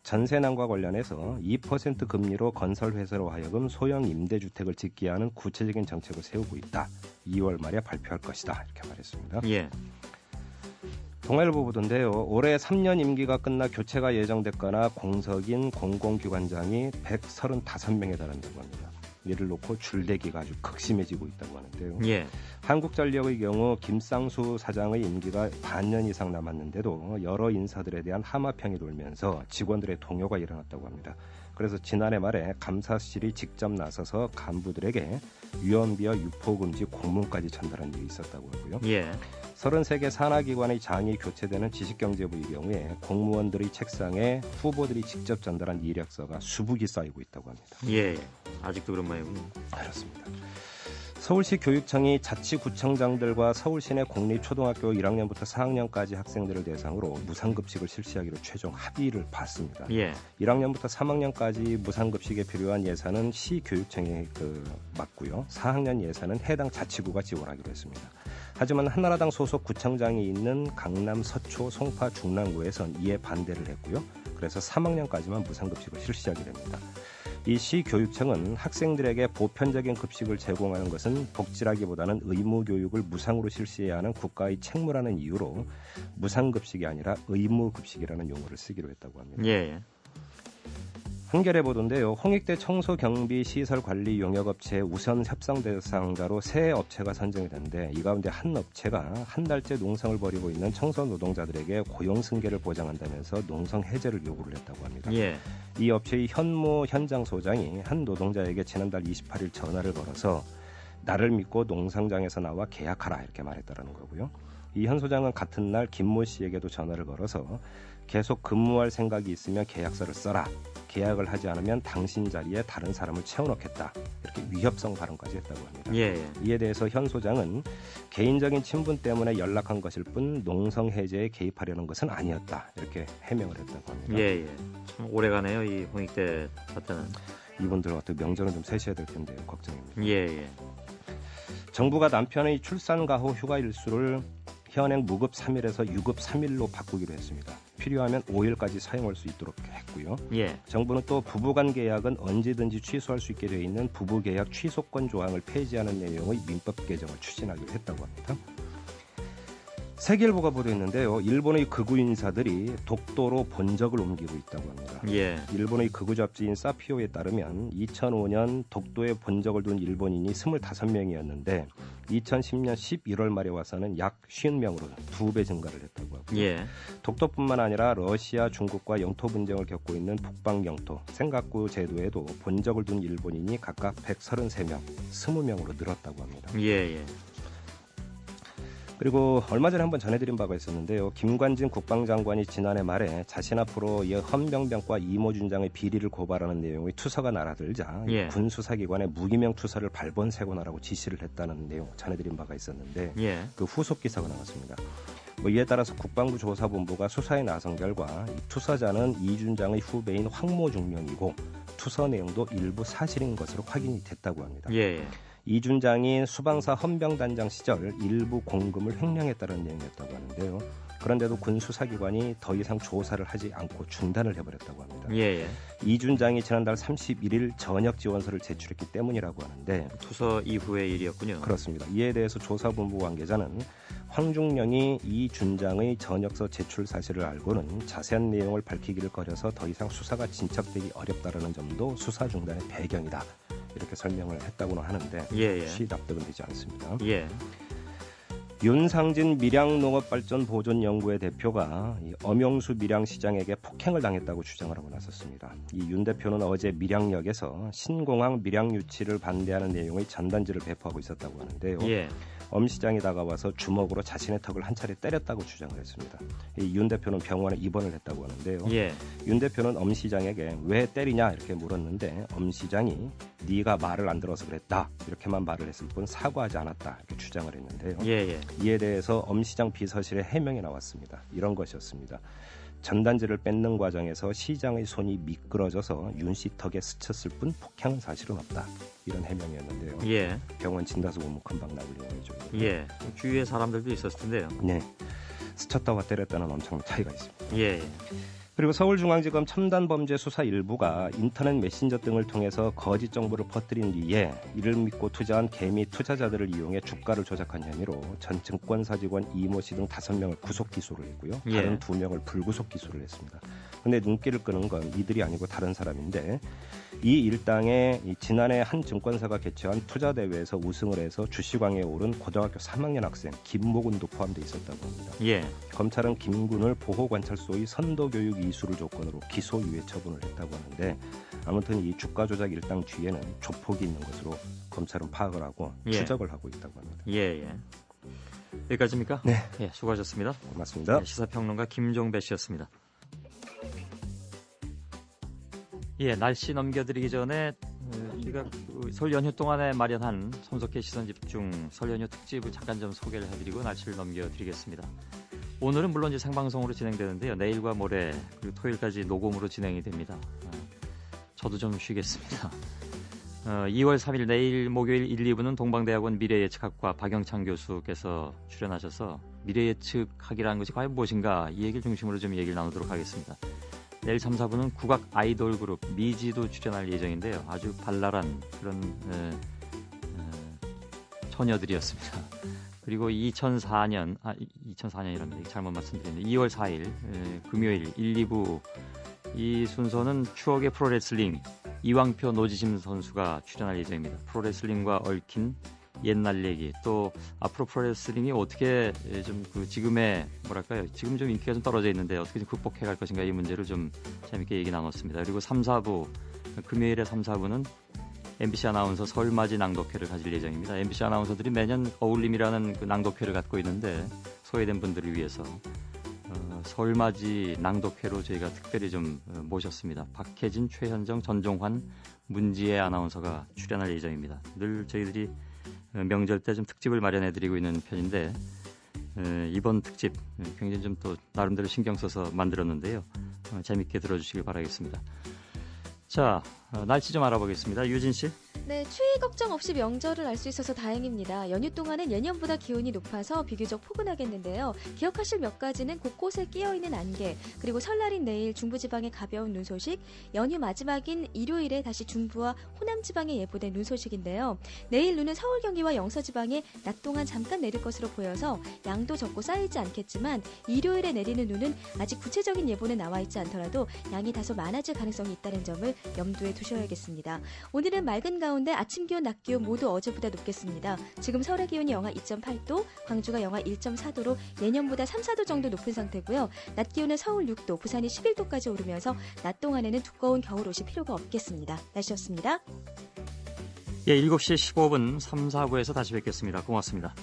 전세난과 관련해서 2% 금리로 건설회사로 하여금 소형 임대주택을 짓게 하는 구체적인 정책을 세우고 있다. 2월 말에 발표할 것이다. 이렇게 말했습니다. 예. 동아일보 보도인데요. 올해 3년 임기가 끝나 교체가 예정됐거나 공석인 공공기관장이 135명에 달한다고 합니다. 이를 놓고 줄대기가 아주 극심해지고 있다고 하는데요. 예. 한국전력의 경우 김상수 사장의 임기가 반년 이상 남았는데도 여러 인사들에 대한 하마평이 돌면서 직원들의 동요가 일어났다고 합니다. 그래서 지난해 말에 감사실이 직접 나서서 간부들에게 유언비어 유포금지 공문까지 전달한 일이 있었다고 하고요. 예. 33개 산하기관의 장이 교체되는 지식경제부의 경우에 공무원들의 책상에 후보들이 직접 전달한 이력서가 수북이 쌓이고 있다고 합니다. 예. 아직도 그런 모양이군요. 그렇습니다. 서울시 교육청이 자치구청장들과 서울시내 공립초등학교 1학년부터 4학년까지 학생들을 대상으로 무상급식을 실시하기로 최종 합의를 봤습니다. 예. 1학년부터 3학년까지 무상급식에 필요한 예산은 시교육청이 맡고요. 4학년 예산은 해당 자치구가 지원하기로 했습니다. 하지만 한나라당 소속 구청장이 있는 강남, 서초, 송파, 중랑구에선 이에 반대를 했고요. 그래서 3학년까지만 무상급식을 실시하게 됩니다. 이 시교육청은 학생들에게 보편적인 급식을 제공하는 것은 복지라기보다는 의무교육을 무상으로 실시해야 하는 국가의 책무라는 이유로 무상급식이 아니라 의무급식이라는 용어를 쓰기로 했다고 합니다. 예. 한겨레 보도인데요. 홍익대 청소경비시설관리 용역업체 우선 협상 대상자로 세 업체가 선정이 됐는데 이 가운데 한 업체가 한 달째 농성을 벌이고 있는 청소 노동자들에게 고용 승계를 보장한다면서 농성 해제를 요구를 했다고 합니다. 예. 이 업체의 현무 현장 소장이 한 노동자에게 지난달 28일 전화를 걸어서 나를 믿고 농성장에서 나와 계약하라 이렇게 말했다라는 거고요. 이 현 소장은 같은 날 김모 씨에게도 전화를 걸어서 계속 근무할 생각이 있으면 계약서를 써라. 계약을 하지 않으면 당신 자리에 다른 사람을 채워넣겠다. 이렇게 위협성 발언까지 했다고 합니다. 예. 이에 대해서 현 소장은 개인적인 친분 때문에 연락한 것일 뿐 농성 해제에 개입하려는 것은 아니었다. 이렇게 해명을 했다고 합니다. 예. 참 오래가네요. 이 홍익대 사태는. 이분들 어떻게 명절은 좀 세셔야 될 텐데요. 걱정입니다. 예. 정부가 남편의 출산 가후 휴가 일수를 현행 무급 3일에서 유급 3일로 바꾸기로 했습니다. 필요하면 5일까지 사용할 수 있도록 했고요. 예. 정부는 또 부부간 계약은 언제든지 취소할 수 있게 되어 있는 부부계약 취소권 조항을 폐지하는 내용의 민법 개정을 추진하기로 했다고 합니다. 세계일보가 보도했는데요. 일본의 극우 인사들이 독도로 본적을 옮기고 있다고 합니다. 예. 일본의 극우 잡지인 사피오에 따르면 2005년 독도에 본적을 둔 일본인이 25명이었는데 2010년 11월 말에 와서는 약 50명으로 2배 증가를 했다고 하고요. 예. 독도뿐만 아니라 러시아, 중국과 영토 분쟁을 겪고 있는 북방 영토, 센가쿠 제도에도 본적을 둔 일본인이 각각 133명, 20명으로 늘었다고 합니다. 예. 그리고 얼마 전에 한번 전해드린 바가 있었는데요. 김관진 국방장관이 지난해 말에 자신 앞으로 헌병병과 이모준장의 비리를 고발하는 내용의 투서가 날아들자 예. 군수사기관에 무기명 투서를 발본세곤하라고 지시를 했다는 내용 전해드린 바가 있었는데 예. 그 후속 기사가 나왔습니다. 이에 따라서 국방부 조사본부가 수사에 나선 결과 이 투사자는 이준장의 후배인 황모중명이고 투서 내용도 일부 사실인 것으로 확인이 됐다고 합니다. 예. 이 준장이 수방사 헌병단장 시절 일부 공금을 횡령했다는 내용이었다고 하는데요. 그런데도 군 수사기관이 더 이상 조사를 하지 않고 중단을 해버렸다고 합니다. 예. 이 준장이 지난달 31일 전역 지원서를 제출했기 때문이라고 하는데 투서 이후의 일이었군요. 그렇습니다. 이에 대해서 조사본부 관계자는 황중령이 이 준장의 전역서 제출 사실을 알고는 자세한 내용을 밝히기를 꺼려서 더 이상 수사가 진척되기 어렵다라는 점도 수사 중단의 배경이다. 이렇게 설명을 했다고는 하는데 예. 시 납득은 되지 않습니다. 예. 윤상진 밀양농업발전보존연구회 대표가 이 엄영수 밀양시장에게 폭행을 당했다고 주장을 하고 나섰습니다. 이 윤 대표는 어제 밀양역에서 신공항 밀양 유치를 반대하는 내용의 전단지를 배포하고 있었다고 하는데요. 예. 엄 시장이 다가와서 주먹으로 자신의 턱을 한 차례 때렸다고 주장을 했습니다. 이 윤 대표는 병원에 입원을 했다고 하는데요. 예. 윤 대표는 엄 시장에게 왜 때리냐 이렇게 물었는데 엄 시장이 네가 말을 안 들어서 그랬다 이렇게만 말을 했을 뿐 사과하지 않았다 이렇게 주장을 했는데요. 예. 이에 대해서 엄 시장 비서실에 해명이 나왔습니다. 이런 것이었습니다. 전단지를 뺏는 과정에서 시장의 손이 미끄러져서 윤 씨 턱에 스쳤을 뿐 폭행은 사실은 없다. 이런 해명이었는데요. 예. 병원 진단서 보면 금방 나올 내용이죠. 예. 주위에 사람들도 있었을 텐데요. 네. 스쳤다와 때렸다는 엄청난 차이가 있습니다. 예. 그리고 서울중앙지검 첨단범죄수사 일부가 인터넷 메신저 등을 통해서 거짓 정보를 퍼뜨린 뒤에 이를 믿고 투자한 개미 투자자들을 이용해 주가를 조작한 혐의로 전 증권사 직원 이모 씨 등 5명을 구속 기소를 했고요. 예. 다른 2명을 불구속 기소를 했습니다. 그런데 눈길을 끄는 건 이들이 아니고 다른 사람인데 이 일당에 지난해 한 증권사가 개최한 투자대회에서 우승을 해서 주식왕에 오른 고등학교 3학년 학생 김모군도 포함되어 있었다고 합니다. 예. 검찰은 김군을 보호관찰소의 선도교육 이수를 조건으로 기소유예 처분을 했다고 하는데 아무튼 이 주가 조작 일당 뒤에는 조폭이 있는 것으로 검찰은 파악을 하고 예. 추적을 하고 있다고 합니다. 예. 여기까지입니까? 네. 예, 수고하셨습니다. 고맙습니다. 네, 시사평론가 김종배 씨였습니다. 예, 날씨 넘겨드리기 전에 우리가 설 연휴 동안에 마련한 손석희 시선집중 설 연휴 특집을 잠깐 좀 소개를 해드리고 날씨를 넘겨드리겠습니다. 오늘은 물론 이제 생방송으로 진행되는데요. 내일과 모레 그리고 토요일까지 녹음으로 진행이 됩니다. 저도 좀 쉬겠습니다. 2월 3일 내일 목요일 1, 2부는 동방대학원 미래예측학과 박영창 교수께서 출연하셔서 미래예측학이라는 것이 과연 무엇인가 이 얘기를 중심으로 좀 얘기를 나누도록 하겠습니다. 내일 3, 4부는 국악 아이돌 그룹 미지도 출연할 예정인데요. 아주 발랄한 그런 처녀들이었습니다. 그리고 2004년이랍니다. 잘못 말씀드렸는데 2월 4일 금요일 1, 2부 이 순서는 추억의 프로레슬링 이왕표 노지심 선수가 출연할 예정입니다. 프로레슬링과 얽힌 옛날 얘기 또 앞으로 프로레슬링이 어떻게 좀 그 지금의 뭐랄까요 지금 좀 인기가 좀 떨어져 있는데 어떻게 좀 극복해 갈 것인가 이 문제를 좀 재밌게 얘기 나눴습니다. 그리고 3, 4부 금요일에 3, 4부는 MBC 아나운서 설맞이 낭독회를 가질 예정입니다. MBC 아나운서들이 매년 어울림이라는 그 낭독회를 갖고 있는데 소외된 분들을 위해서 설맞이 낭독회로 저희가 특별히 좀 모셨습니다. 박혜진, 최현정, 전종환, 문지혜 아나운서가 출연할 예정입니다. 늘 저희들이 명절 때 좀 특집을 마련해드리고 있는 편인데 이번 특집 굉장히 좀 또 나름대로 신경 써서 만들었는데요. 재밌게 들어주시길 바라겠습니다. 자, 날씨 좀 알아보겠습니다. 유진 씨. 네, 추위 걱정 없이 명절을 알 수 있어서 다행입니다. 연휴 동안은 예년보다 기온이 높아서 비교적 포근하겠는데요. 기억하실 몇 가지는 곳곳에 끼어있는 안개, 그리고 설날인 내일 중부지방에 가벼운 눈 소식, 연휴 마지막인 일요일에 다시 중부와 호남지방에 예보된 눈 소식인데요. 내일 눈은 서울, 경기와 영서지방에 낮 동안 잠깐 내릴 것으로 보여서 양도 적고 쌓이지 않겠지만 일요일에 내리는 눈은 아직 구체적인 예보는 나와 있지 않더라도 양이 다소 많아질 가능성이 있다는 점을 염두에 두셔야겠습니다. 오늘은 맑은 가운데 아침 기온, 낮 기온 모두 어제보다 높겠습니다. 지금 서울의 기온이 영하 2.8도, 광주가 영하 1.4도로 예년보다 3, 4도 정도 높은 상태고요. 낮 기온은 서울 6도, 부산이 11도까지 오르면서 낮 동안에는 두꺼운 겨울옷이 필요가 없겠습니다. 날씨였습니다. 예, 7시 15분 3, 4부에서 다시 뵙겠습니다. 고맙습니다.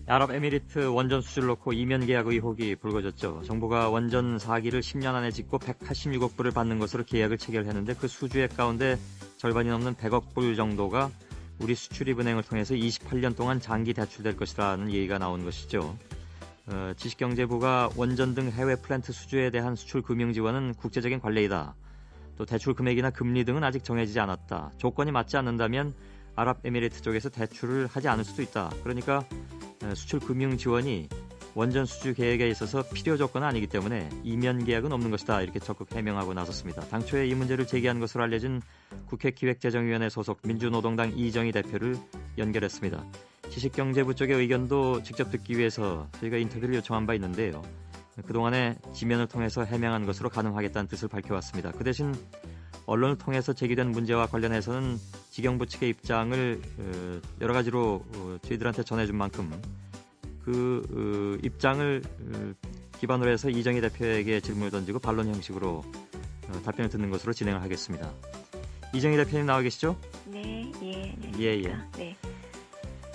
아랍에미리트 원전 수주를 놓고 이면 계약 의혹이 불거졌죠. 정부가 원전 4기를 10년 안에 짓고 186억 불을 받는 것으로 계약을 체결했는데 그 수주액 가운데 절반이 넘는 100억 불 정도가 우리 수출입은행을 통해서 28년 동안 장기 대출될 것이라는 얘기가 나온 것이죠. 지식경제부가 원전 등 해외 플랜트 수주에 대한 수출 금융 지원은 국제적인 관례이다. 또 대출 금액이나 금리 등은 아직 정해지지 않았다. 조건이 맞지 않는다면 아랍에미리트 쪽에서 대출을 하지 않을 수도 있다. 그러니까 수출 금융 지원이 원전 수주 계획에 있어서 필요 조건은 아니기 때문에 이면 계약은 없는 것이다. 이렇게 적극 해명하고 나섰습니다. 당초에 이 문제를 제기한 것으로 알려진 국회 기획재정위원회 소속 민주노동당 이정희 대표를 연결했습니다. 지식경제부 쪽의 의견도 직접 듣기 위해서 저희가 인터뷰를 요청한 바 있는데요. 그동안에 지면을 통해서 해명한 것으로 가능하겠다는 뜻을 밝혀왔습니다. 그 대신 언론을 통해서 제기된 문제와 관련해서는 지경부 측의 입장을 여러 가지로 저희들한테 전해준 만큼 그 입장을 기반으로 해서 이정희 대표에게 질문을 던지고 반론 형식으로 답변을 듣는 것으로 진행을 하겠습니다. 이정희 대표님 나와 계시죠? 네, 예. 예. 네.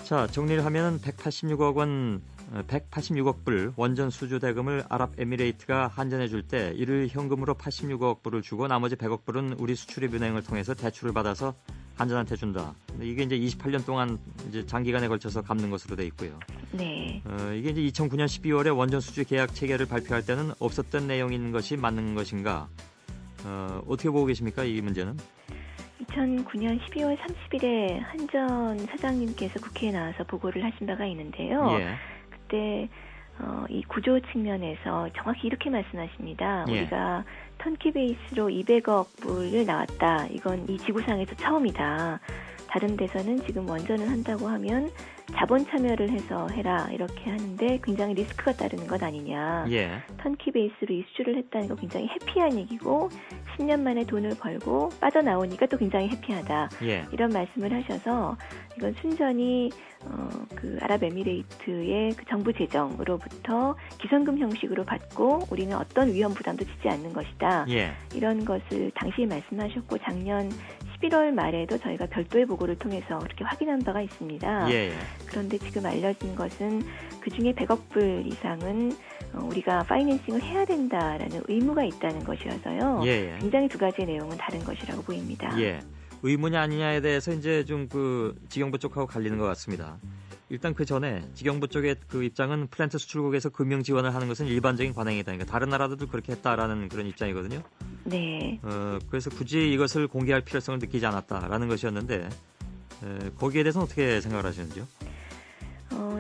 자, 정리를 하면은 186억 불 원전 수주 대금을 아랍에미레이트가 한전해 줄 때 이를 현금으로 86억 불을 주고 나머지 100억 불은 우리 수출입은행을 통해서 대출을 받아서 한전한테 준다. 이게 이제 28년 동안 이제 장기간에 걸쳐서 갚는 것으로 돼 있고요. 네. 이게 이제 2009년 12월에 원전 수주 계약 체결을 발표할 때는 없었던 내용인 것이 맞는 것인가? 어떻게 보고 계십니까? 이 문제는? 2009년 12월 30일에 한전 사장님께서 국회에 나와서 보고를 하신 바가 있는데요. 예. 그때 이 구조 측면에서 정확히 이렇게 말씀하십니다. 예. 우리가 턴키 베이스로 200억 불을 나왔다. 이건 이 지구상에서 처음이다. 다른 데서는 지금 원전을 한다고 하면 자본 참여를 해서 해라 이렇게 하는데 굉장히 리스크가 따르는 것 아니냐. 예. 턴키 베이스로 이 수주를 했다는 거 굉장히 해피한 얘기고 10년 만에 돈을 벌고 빠져나오니까 또 굉장히 해피하다. 예. 이런 말씀을 하셔서 이건 순전히 그 아랍에미레이트의 그 정부 재정으로부터 기성금 형식으로 받고 우리는 어떤 위험 부담도 지지 않는 것이다. 예. 이런 것을 당시에 말씀하셨고 작년 11월 말에도 저희가 별도의 보고를 통해서 그렇게 확인한 바가 있습니다. 예. 그런데 지금 알려진 것은 그중에 100억 불 이상은 우리가 파이낸싱을 해야 된다라는 의무가 있다는 것이어서요. 예. 굉장히 두 가지의 내용은 다른 것이라고 보입니다. 예. 의무냐 아니냐에 대해서 이제 좀 그 지경부 쪽하고 갈리는 것 같습니다. 일단 그 전에 지경부 쪽의 그 입장은 플랜트 수출국에서 금융 지원을 하는 것은 일반적인 관행이다. 그러니까 다른 나라들도 그렇게 했다라는 그런 입장이거든요. 네. 그래서 굳이 이것을 공개할 필요성을 느끼지 않았다라는 것이었는데 거기에 대해서는 어떻게 생각을 하시는지요?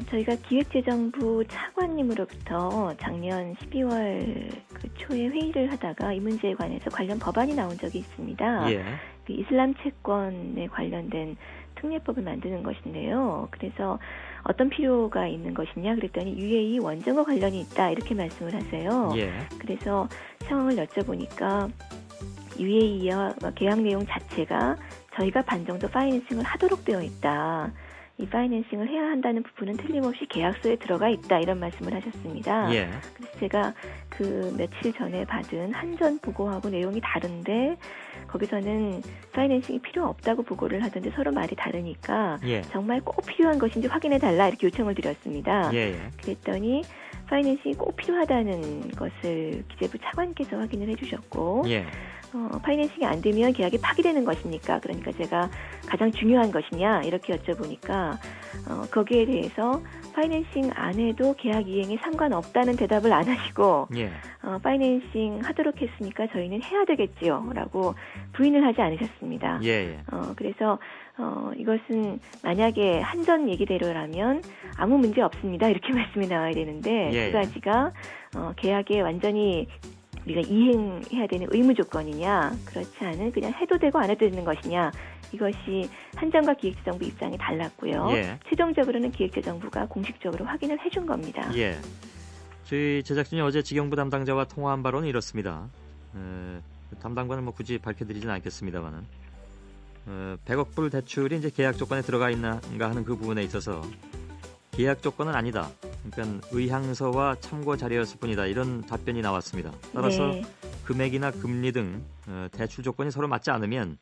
저희가 기획재정부 차관님으로부터 작년 12월 그 초에 회의를 하다가 이 문제에 관해서 관련 법안이 나온 적이 있습니다. 예. 그 이슬람 채권에 관련된 특례법을 만드는 것인데요. 그래서 어떤 필요가 있는 것이냐 그랬더니 UAE 원전과 관련이 있다 이렇게 말씀을 하세요. 예. 그래서 상황을 여쭤보니까 UAE와 계약 내용 자체가 저희가 반 정도 파이낸싱을 하도록 되어 있다. 이 파이낸싱을 해야 한다는 부분은 틀림없이 계약서에 들어가 있다 이런 말씀을 하셨습니다. 예. 그래서 제가 그 며칠 전에 받은 한전 보고하고 내용이 다른데 거기서는 파이낸싱이 필요 없다고 보고를 하던데 서로 말이 다르니까 예. 정말 꼭 필요한 것인지 확인해 달라 이렇게 요청을 드렸습니다. 예. 그랬더니 파이낸싱이 꼭 필요하다는 것을 기재부 차관께서 확인을 해주셨고 예. 파이낸싱이 안 되면 계약이 파기되는 것입니까? 그러니까 제가 가장 중요한 것이냐 이렇게 여쭤보니까 거기에 대해서 파이낸싱 안 해도 계약 이행에 상관없다는 대답을 안 하시고 예. 파이낸싱 하도록 했으니까 저희는 해야 되겠지요 라고 부인을 하지 않으셨습니다. 예. 그래서 이것은 만약에 한전 얘기대로라면 아무 문제 없습니다 이렇게 말씀이 나와야 되는데 예. 두 가지가 계약에 완전히 우리가 이행해야 되는 의무 조건이냐 그렇지 않은 그냥 해도 되고 안 해도 되는 것이냐 이것이 한전과 기획재정부 입장이 달랐고요. 예. 최종적으로는 기획재정부가 공식적으로 확인을 해준 겁니다. 예. 저희 제작진이 어제 지경부 담당자와 통화한 바로는 이렇습니다. 담당관은 뭐 굳이 밝혀드리지는 않겠습니다만은 100억 불 대출이 이제 계약 조건에 들어가 있는가 하는 그 부분에 있어서 계약 조건은 아니다. 그러니까 의향서와 참고 자료였을 뿐이다. 이런 답변이 나왔습니다. 따라서 네. 금액이나 금리 등 대출 조건이 서로 맞지 않으면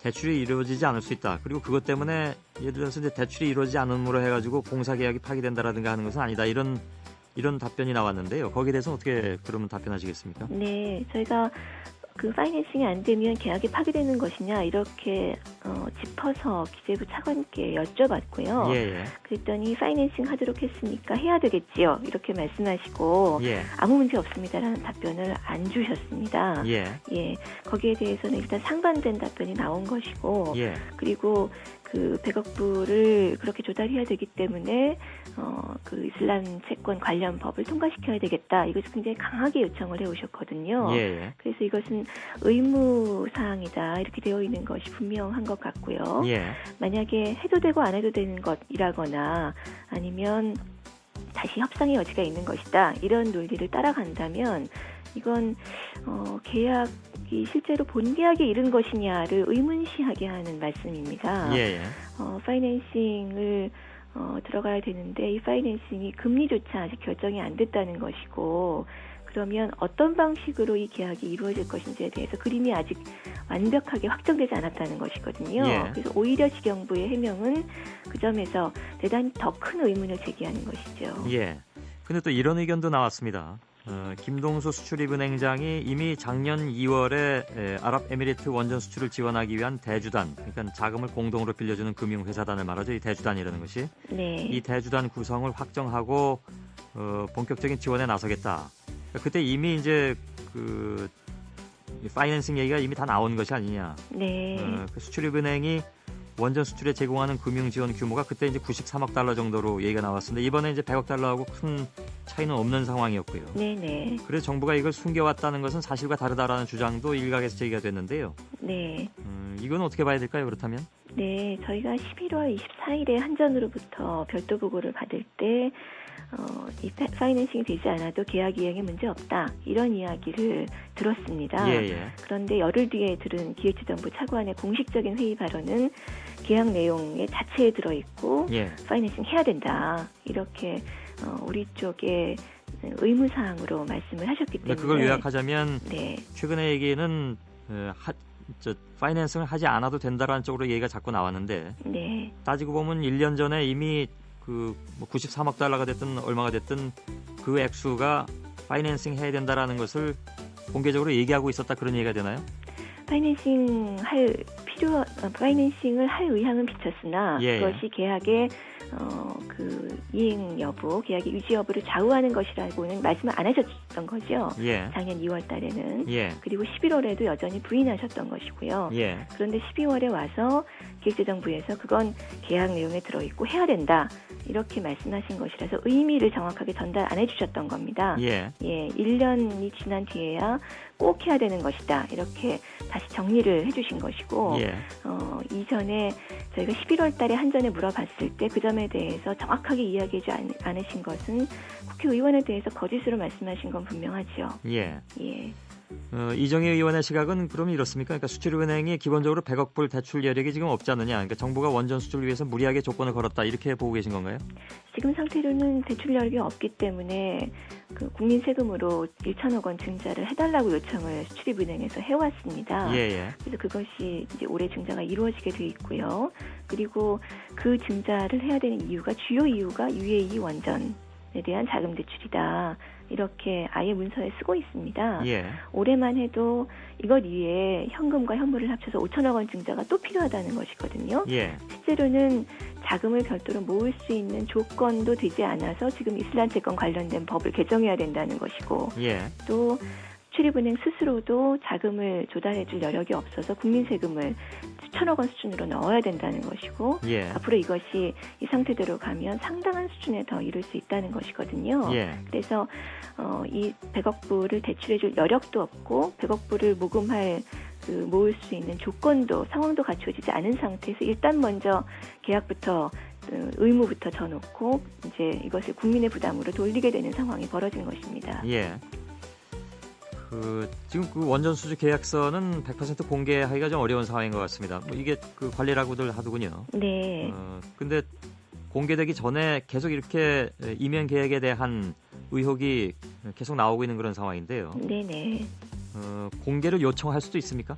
대출이 이루어지지 않을 수 있다. 그리고 그것 때문에 예를 들어서 이제 대출이 이루어지지 않음으로 해가지고 공사 계약이 파기된다라든가 하는 것은 아니다. 이런 답변이 나왔는데요. 거기에 대해서 어떻게 그러면 답변하시겠습니까? 네, 저희가 그 파이낸싱이 안 되면 계약이 파기되는 것이냐 이렇게 짚어서 기재부 차관께 여쭤봤고요. 예. 그랬더니 파이낸싱 하도록 했으니까 해야 되겠지요. 이렇게 말씀하시고 예. 아무 문제 없습니다라는 답변을 안 주셨습니다. 예. 거기에 대해서는 일단 상반된 답변이 나온 것이고 예. 그리고 그 100억 불을 그렇게 조달해야 되기 때문에 그 이슬람 채권 관련 법을 통과시켜야 되겠다. 이것을 굉장히 강하게 요청을 해오셨거든요. 예. 그래서 이것은 의무 사항이다. 이렇게 되어 있는 것이 분명한 것 같고요. 예. 만약에 해도 되고 안 해도 되는 것이라거나 아니면 다시 협상의 여지가 있는 것이다. 이런 논리를 따라간다면 이건 계약이 실제로 본계약에 이른 것이냐를 의문시하게 하는 말씀입니다. 예. 파이낸싱을 들어가야 되는데 이 파이낸싱이 금리조차 아직 결정이 안 됐다는 것이고 그러면 어떤 방식으로 이 계약이 이루어질 것인지에 대해서 그림이 아직 완벽하게 확정되지 않았다는 것이거든요. 예. 그래서 오히려 지경부의 해명은 그 점에서 대단히 더 큰 의문을 제기하는 것이죠. 예. 근데 또 이런 의견도 나왔습니다. 김동수 수출입은행장이 이미 작년 2월에 아랍에미리트 원전 수출을 지원하기 위한 대주단, 그러니까 자금을 공동으로 빌려주는 금융회사단을 말하죠. 이 대주단이라는 것이. 네. 이 대주단 구성을 확정하고 본격적인 지원에 나서겠다. 그때 이미 이제 그 파이낸싱 얘기가 이미 다 나온 것이 아니냐. 네. 그 수출입은행이 원전 수출에 제공하는 금융 지원 규모가 그때 이제 93억 달러 정도로 얘기가 나왔었는데 이번에 이제 100억 달러하고 큰 차이는 없는 상황이었고요. 네네. 그래서 정부가 이걸 숨겨왔다는 것은 사실과 다르다라는 주장도 일각에서 제기가 됐는데요. 네. 이건 어떻게 봐야 될까요? 그렇다면? 네, 저희가 11월 24일에 한전으로부터 별도 보고를 받을 때 이 파이낸싱이 되지 않아도 계약 이행에 문제 없다. 이런 이야기를 들었습니다. 예. 그런데 열흘 뒤에 들은 기획재정부 차관의 공식적인 회의 발언은 계약 내용의 자체에 들어있고 예. 파이낸싱 해야 된다. 이렇게 우리 쪽에 의무사항으로 말씀을 하셨기 때문에 그걸 요약하자면 네. 최근의 얘기는 파이낸싱을 하지 않아도 된다라는 쪽으로 얘기가 자꾸 나왔는데 네. 따지고 보면 1년 전에 이미 그 93억 달러가 됐든 얼마가 됐든 그 액수가 파이낸싱 해야 된다라는 것을 공개적으로 얘기하고 있었다 그런 얘기가 되나요? 파이낸싱을 할 의향은 비쳤으나 예. 그것이 계약의 그 이행 여부, 계약의 유지 여부를 좌우하는 것이라고는 말씀을 안 하셨던 거죠. 예. 작년 2월 달에는. 예. 그리고 11월에도 여전히 부인하셨던 것이고요. 예. 그런데 12월에 와서 기획재정부에서 그건 계약 내용에 들어있고 해야 된다. 이렇게 말씀하신 것이라서 의미를 정확하게 전달 안 해주셨던 겁니다. 예. 1년이 지난 뒤에야 꼭 해야 되는 것이다. 이렇게 다시 정리를 해주신 것이고 예. 이전에 저희가 11월 달에 한전에 물어봤을 때 그 점에 대해서 정확하게 이야기하지 않으신 것은 국회의원에 대해서 거짓으로 말씀하신 건 분명하죠. 예. 예. 이정희 의원의 시각은 그럼 이렇습니까? 그러니까 수출은행이 기본적으로 100억 불 대출 여력이 지금 없지 않느냐. 그러니까 정부가 원전 수출을 위해서 무리하게 조건을 걸었다. 이렇게 보고 계신 건가요? 지금 상태로는 대출 여력이 없기 때문에 그 국민 세금으로 1천억 원 증자를 해달라고 요청을 수출입은행에서 해왔습니다. 예. 그래서 그것이 이제 올해 증자가 이루어지게 돼 있고요. 그리고 그 증자를 해야 되는 주요 이유가 UAE 원전에 대한 자금 대출이다. 이렇게 아예 문서에 쓰고 있습니다. 예. 올해만 해도 이것 이외에 현금과 현물을 합쳐서 5천억 원 증자가 또 필요하다는 것이거든요. 예. 실제로는 자금을 별도로 모을 수 있는 조건도 되지 않아서 지금 이슬람 채권 관련된 법을 개정해야 된다는 것이고 예. 또 수출입은행 스스로도 자금을 조달해줄 여력이 없어서 국민 세금을 수천억 원 수준으로 넣어야 된다는 것이고 예. 앞으로 이것이 이 상태대로 가면 상당한 수준에 더 이룰 수 있다는 것이거든요. 예. 그래서 이 100억 불을 대출해줄 여력도 없고 100억 불을 모금할 모을 수 있는 조건도 상황도 갖춰지지 않은 상태에서 일단 먼저 계약부터 의무부터 져놓고 이제 이것을 국민의 부담으로 돌리게 되는 상황이 벌어진 것입니다. 예. 지금 그 원전 수주 계약서는 100% 공개하기가 좀 어려운 상황인 것 같습니다. 이게 그 관리라고들 하더군요. 네. 근데 공개되기 전에 계속 이렇게 이면 계약에 대한 의혹이 계속 나오고 있는 그런 상황인데요. 네네. 공개를 요청할 수도 있습니까?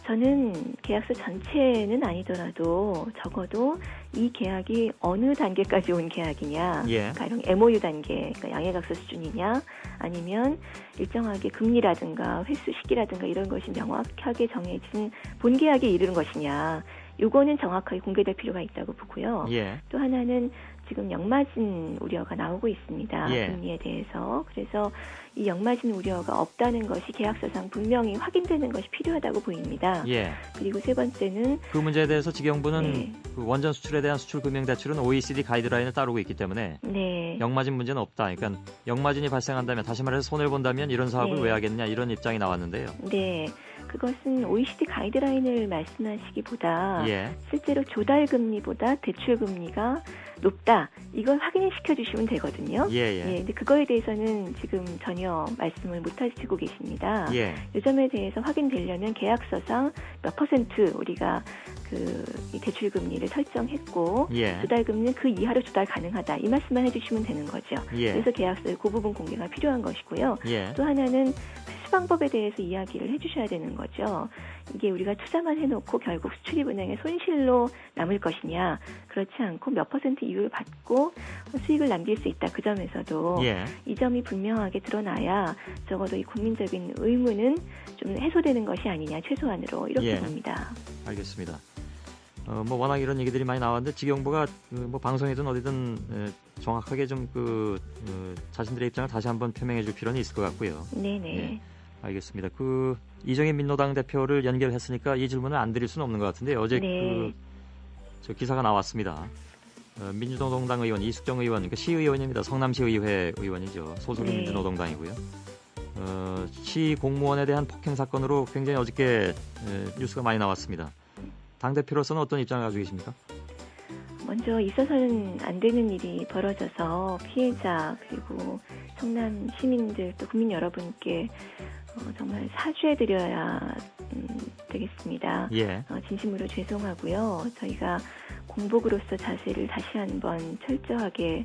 저는 계약서 전체는 아니더라도 적어도 이 계약이 어느 단계까지 온 계약이냐, 예. 가령 MOU 단계, 그러니까 양해각서 수준이냐, 아니면 일정하게 금리라든가 횟수 시기라든가 이런 것이 명확하게 정해진 본 계약에 이르는 것이냐, 요거는 정확하게 공개될 필요가 있다고 보고요. 예. 또 하나는 지금 역마진 우려가 나오고 있습니다. 예. 금리에 대해서. 그래서 이 역마진 우려가 없다는 것이 계약서상 분명히 확인되는 것이 필요하다고 보입니다. 예. 그리고 세 번째는 그 문제에 대해서 직영부는 네. 그 원전 수출에 대한 수출 금융 대출은 OECD 가이드라인을 따르고 있기 때문에 네. 역마진 문제는 없다. 그러니까 역마진이 발생한다면, 다시 말해서 손해를 본다면 이런 사업을 네. 왜 하겠냐, 이런 입장이 나왔는데요. 네. 그것은 OECD 가이드라인을 말씀하시기보다 예. 실제로 조달 금리보다 대출 금리가 높다. 이걸 확인시켜 주시면 되거든요. 예, 예. 네, 근데 그거에 대해서는 지금 전혀 말씀을 못 하시고 계십니다. 예. 이 점에 대해서 확인되려면 계약서상 몇 퍼센트 우리가 이 대출 금리를 설정했고 예. 조달 금리는 그 이하로 조달 가능하다. 이 말씀만 해주시면 되는 거죠. 예. 그래서 계약서의 그 부분 공개가 필요한 것이고요. 예. 또 하나는 회수 방법에 대해서 이야기를 해주셔야 되는 거죠. 이게 우리가 투자만 해놓고 결국 수출입은행의 손실로 남을 것이냐, 그렇지 않고 몇 퍼센트 이율을 받고 수익을 남길 수 있다. 그 점에서도 예. 이 점이 분명하게 드러나야 적어도 이 국민적인 의무는 좀 해소되는 것이 아니냐, 최소한으로 이렇게 예. 봅니다. 알겠습니다. 뭐 워낙 이런 얘기들이 많이 나왔는데 직영부가 뭐 방송이든 어디든 정확하게 좀 자신들의 입장을 다시 한번 표명해 줄 필요는 있을 것 같고요. 네네. 예. 알겠습니다. 이정희 민노당 대표를 연결했으니까 이 질문을 안 드릴 수는 없는 것 같은데, 어제 네. 저 기사가 나왔습니다. 민주노동당 의원 이숙정 의원, 그러니까 시의원입니다. 성남시의회 의원이죠. 소속이 네. 민주노동당이고요. 시 공무원에 대한 폭행 사건으로 굉장히 어저께 뉴스가 많이 나왔습니다. 당 대표로서는 어떤 입장을 가지고 계십니까? 먼저 있어서는 안 되는 일이 벌어져서 피해자 그리고 성남 시민들 또 국민 여러분께 정말 사죄드려야 되겠습니다. 예. 진심으로 죄송하고요. 저희가 공복으로서 자세를 다시 한번 철저하게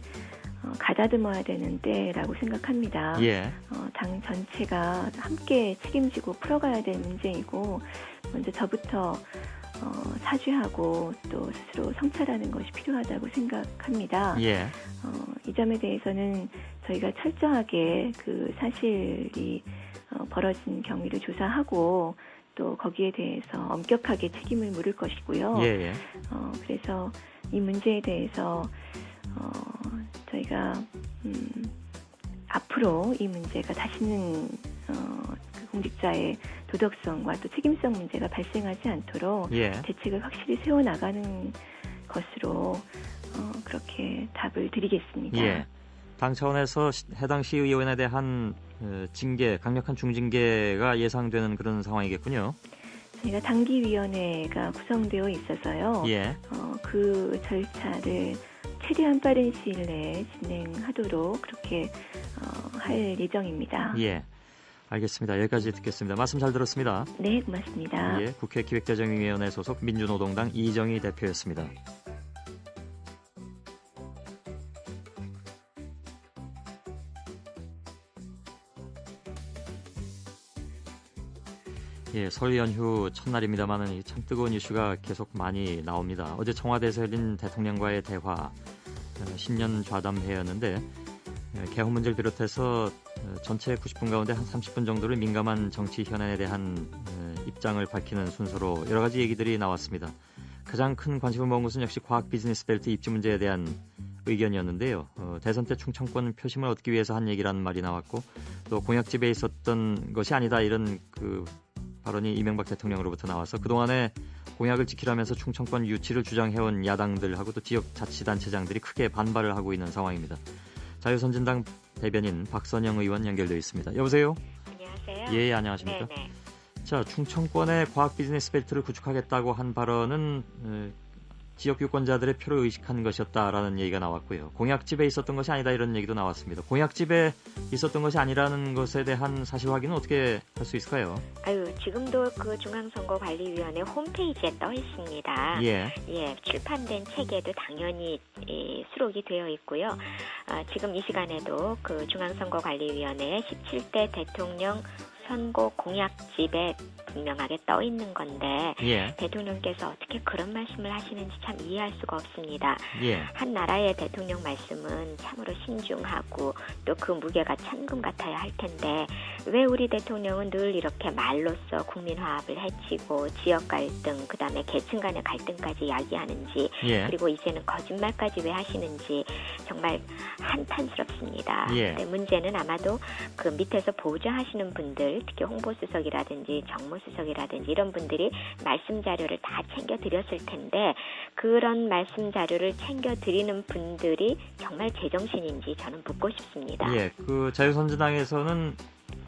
가다듬어야 되는데라고 생각합니다. 예. 당 전체가 함께 책임지고 풀어가야 될 문제이고, 먼저 저부터 사죄하고 또 스스로 성찰하는 것이 필요하다고 생각합니다. 예. 이 점에 대해서는 저희가 철저하게 그 사실이 벌어진 경위를 조사하고 또 거기에 대해서 엄격하게 책임을 물을 것이고요. 예. 그래서 이 문제에 대해서 저희가 앞으로 이 문제가 다시는 그 공직자의 도덕성과 또 책임성 문제가 발생하지 않도록 예. 대책을 확실히 세워나가는 것으로 그렇게 답을 드리겠습니다. 예. 당 차원에서 해당 시의원에 대한 징계, 강력한 중징계가 예상되는 그런 상황이겠군요. 저희가 당기위원회가 구성되어 있어서요. 예. 그 절차를 최대한 빠른 시일 내에 진행하도록 그렇게 할 예정입니다. 예. 알겠습니다. 여기까지 듣겠습니다. 말씀 잘 들었습니다. 네, 고맙습니다. 예, 국회 기획재정위원회 소속 민주노동당 이정희 대표였습니다. 예, 설 연휴 첫날입니다만은 참 뜨거운 이슈가 계속 많이 나옵니다. 어제 청와대에서 열린 대통령과의 대화, 신년 좌담회였는데 개헌 문제를 비롯해서 전체 90분 가운데 한 30분 정도를 민감한 정치 현안에 대한 입장을 밝히는 순서로 여러 가지 얘기들이 나왔습니다. 가장 큰 관심을 모은 것은 역시 과학 비즈니스 벨트 입지 문제에 대한 의견이었는데요. 대선 때 충청권 표심을 얻기 위해서 한 얘기라는 말이 나왔고, 또 공약집에 있었던 것이 아니다, 이런 그 발언이 이명박 대통령으로부터 나와서 그동안에 공약을 지키라면서 충청권 유치를 주장해온 야당들하고 또 지역 자치단체장들이 크게 반발을 하고 있는 상황입니다. 자유선진당 대변인 박선영 의원 연결되어 있습니다. 여보세요? 안녕하세요. 예, 안녕하십니까? 네네. 자, 충청권에 과학 비즈니스 벨트를 구축하겠다고 한 발언은 지역 유권자들의 표를 의식한 것이었다라는 얘기가 나왔고요. 공약집에 있었던 것이 아니다, 이런 얘기도 나왔습니다. 공약집에 있었던 것이 아니라는 것에 대한 사실 확인은 어떻게 할 수 있을까요? 지금도 그 중앙선거관리위원회 홈페이지에 떠 있습니다. 예. 예, 출판된 책에도 당연히 수록이 되어 있고요. 지금 이 시간에도 그 중앙선거관리위원회 17대 대통령 선거 공약집에 분명하게 떠 있는 건데 예. 대통령께서 어떻게 그런 말씀을 하시는지 참 이해할 수가 없습니다. 예. 한 나라의 대통령 말씀은 참으로 신중하고 또 그 무게가 천금 같아야 할 텐데 왜 우리 대통령은 늘 이렇게 말로써 국민 화합을 해치고 지역 갈등, 그다음에 계층 간의 갈등까지 이야기하는지 예. 그리고 이제는 거짓말까지 왜 하시는지 정말 한탄스럽습니다. 예. 근데 문제는 아마도 그 밑에서 보좌하시는 분들, 특히 홍보수석이라든지 정무수석이라든지 이런 분들이 말씀 자료를 다 챙겨드렸을 텐데 그런 말씀 자료를 챙겨드리는 분들이 정말 제정신인지 저는 묻고 싶습니다. 예, 그 자유선진당에서는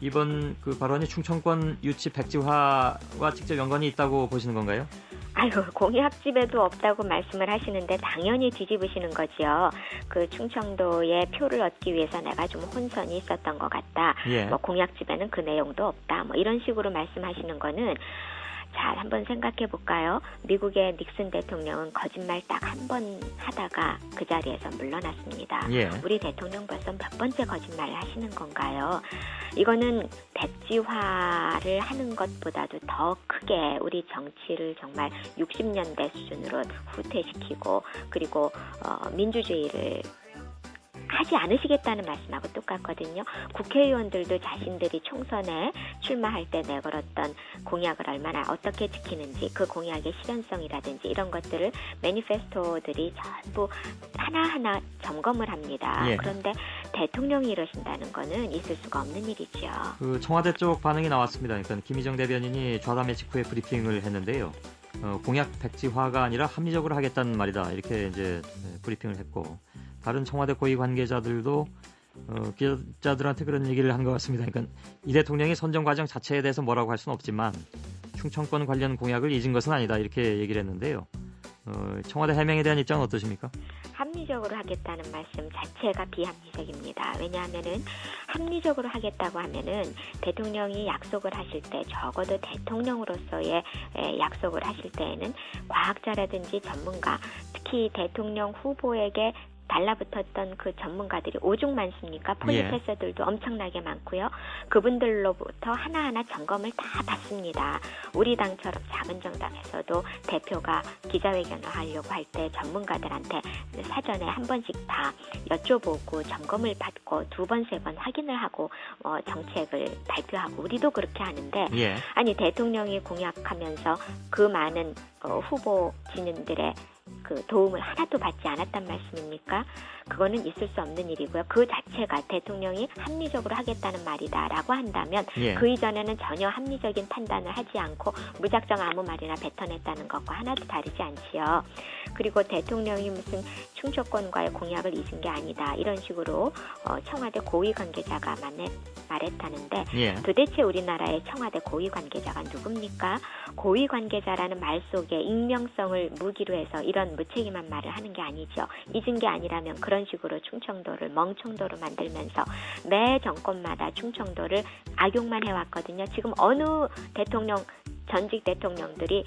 이번 그 발언이 충청권 유치 백지화와 직접 연관이 있다고 보시는 건가요? 아이고, 공약집에도 없다고 말씀을 하시는데 당연히 뒤집으시는 거죠. 그 충청도의 표를 얻기 위해서 내가 좀 혼선이 있었던 것 같다. 예. 뭐 공약집에는 그 내용도 없다. 뭐 이런 식으로 말씀하시는 거는 잘 한번 생각해 볼까요? 미국의 닉슨 대통령은 거짓말 딱 한 번 하다가 그 자리에서 물러났습니다. 예. 우리 대통령 벌써 몇 번째 거짓말을 하시는 건가요? 이거는 백지화를 하는 것보다도 더 크게 우리 정치를 정말 60년대 수준으로 후퇴시키고 그리고 민주주의를 하지 않으시겠다는 말씀하고 똑같거든요. 국회의원들도 자신들이 총선에 출마할 때 내걸었던 공약을 얼마나 어떻게 지키는지 그 공약의 실현성이라든지 이런 것들을 매니페스토들이 전부 하나하나 점검을 합니다. 예. 그런데 대통령이 이러신다는 거는 있을 수가 없는 일이죠. 그 청와대 쪽 반응이 나왔습니다. 그러니까 김희정 대변인이 좌담회 직후에 브리핑을 했는데요. 공약 백지화가 아니라 합리적으로 하겠다는 말이다. 이렇게 이제 브리핑을 했고 다른 청와대 고위 관계자들도 기자들한테 그런 얘기를 한 것 같습니다. 그러니까 이 대통령이 선정 과정 자체에 대해서 뭐라고 할 수는 없지만 충청권 관련 공약을 잊은 것은 아니다. 이렇게 얘기를 했는데요. 청와대 해명에 대한 입장은 어떠십니까? 합리적으로 하겠다는 말씀 자체가 비합리적입니다. 왜냐하면은 합리적으로 하겠다고 하면은 대통령이 약속을 하실 때 적어도 대통령으로서의 약속을 하실 때에는 과학자라든지 전문가, 특히 대통령 후보에게 달라붙었던 그 전문가들이 오죽 많습니까? 폴리테서들도 엄청나게 많고요. 그분들로부터 하나하나 점검을 다 받습니다. 우리 당처럼 작은 정당에서도 대표가 기자회견을 하려고 할 때 전문가들한테 사전에 한 번씩 다 여쭤보고 점검을 받고 두 번, 세 번 확인을 하고 정책을 발표하고 우리도 그렇게 하는데 예. 아니 대통령이 공약하면서 그 많은 후보 진인들의 그 도움을 하나도 받지 않았단 말씀입니까? 그거는 있을 수 없는 일이고요. 그 자체가 대통령이 합리적으로 하겠다는 말이다라고 한다면 예. 그 이전에는 전혀 합리적인 판단을 하지 않고 무작정 아무 말이나 뱉어냈다는 것과 하나도 다르지 않지요. 그리고 대통령이 무슨 충청권과의 공약을 잊은 게 아니다. 이런 식으로 청와대 고위 관계자가 말했다는데 예. 도대체 우리나라의 청와대 고위 관계자가 누굽니까? 고위 관계자라는 말 속에 익명성을 무기로 해서 이런 무책임한 말을 하는 게 아니죠. 잊은 게 아니라면 그런 식으로 충청도를 멍청도로 만들면서 매 정권마다 충청도를 악용만 해왔거든요. 지금 어느 대통령, 전직 대통령들이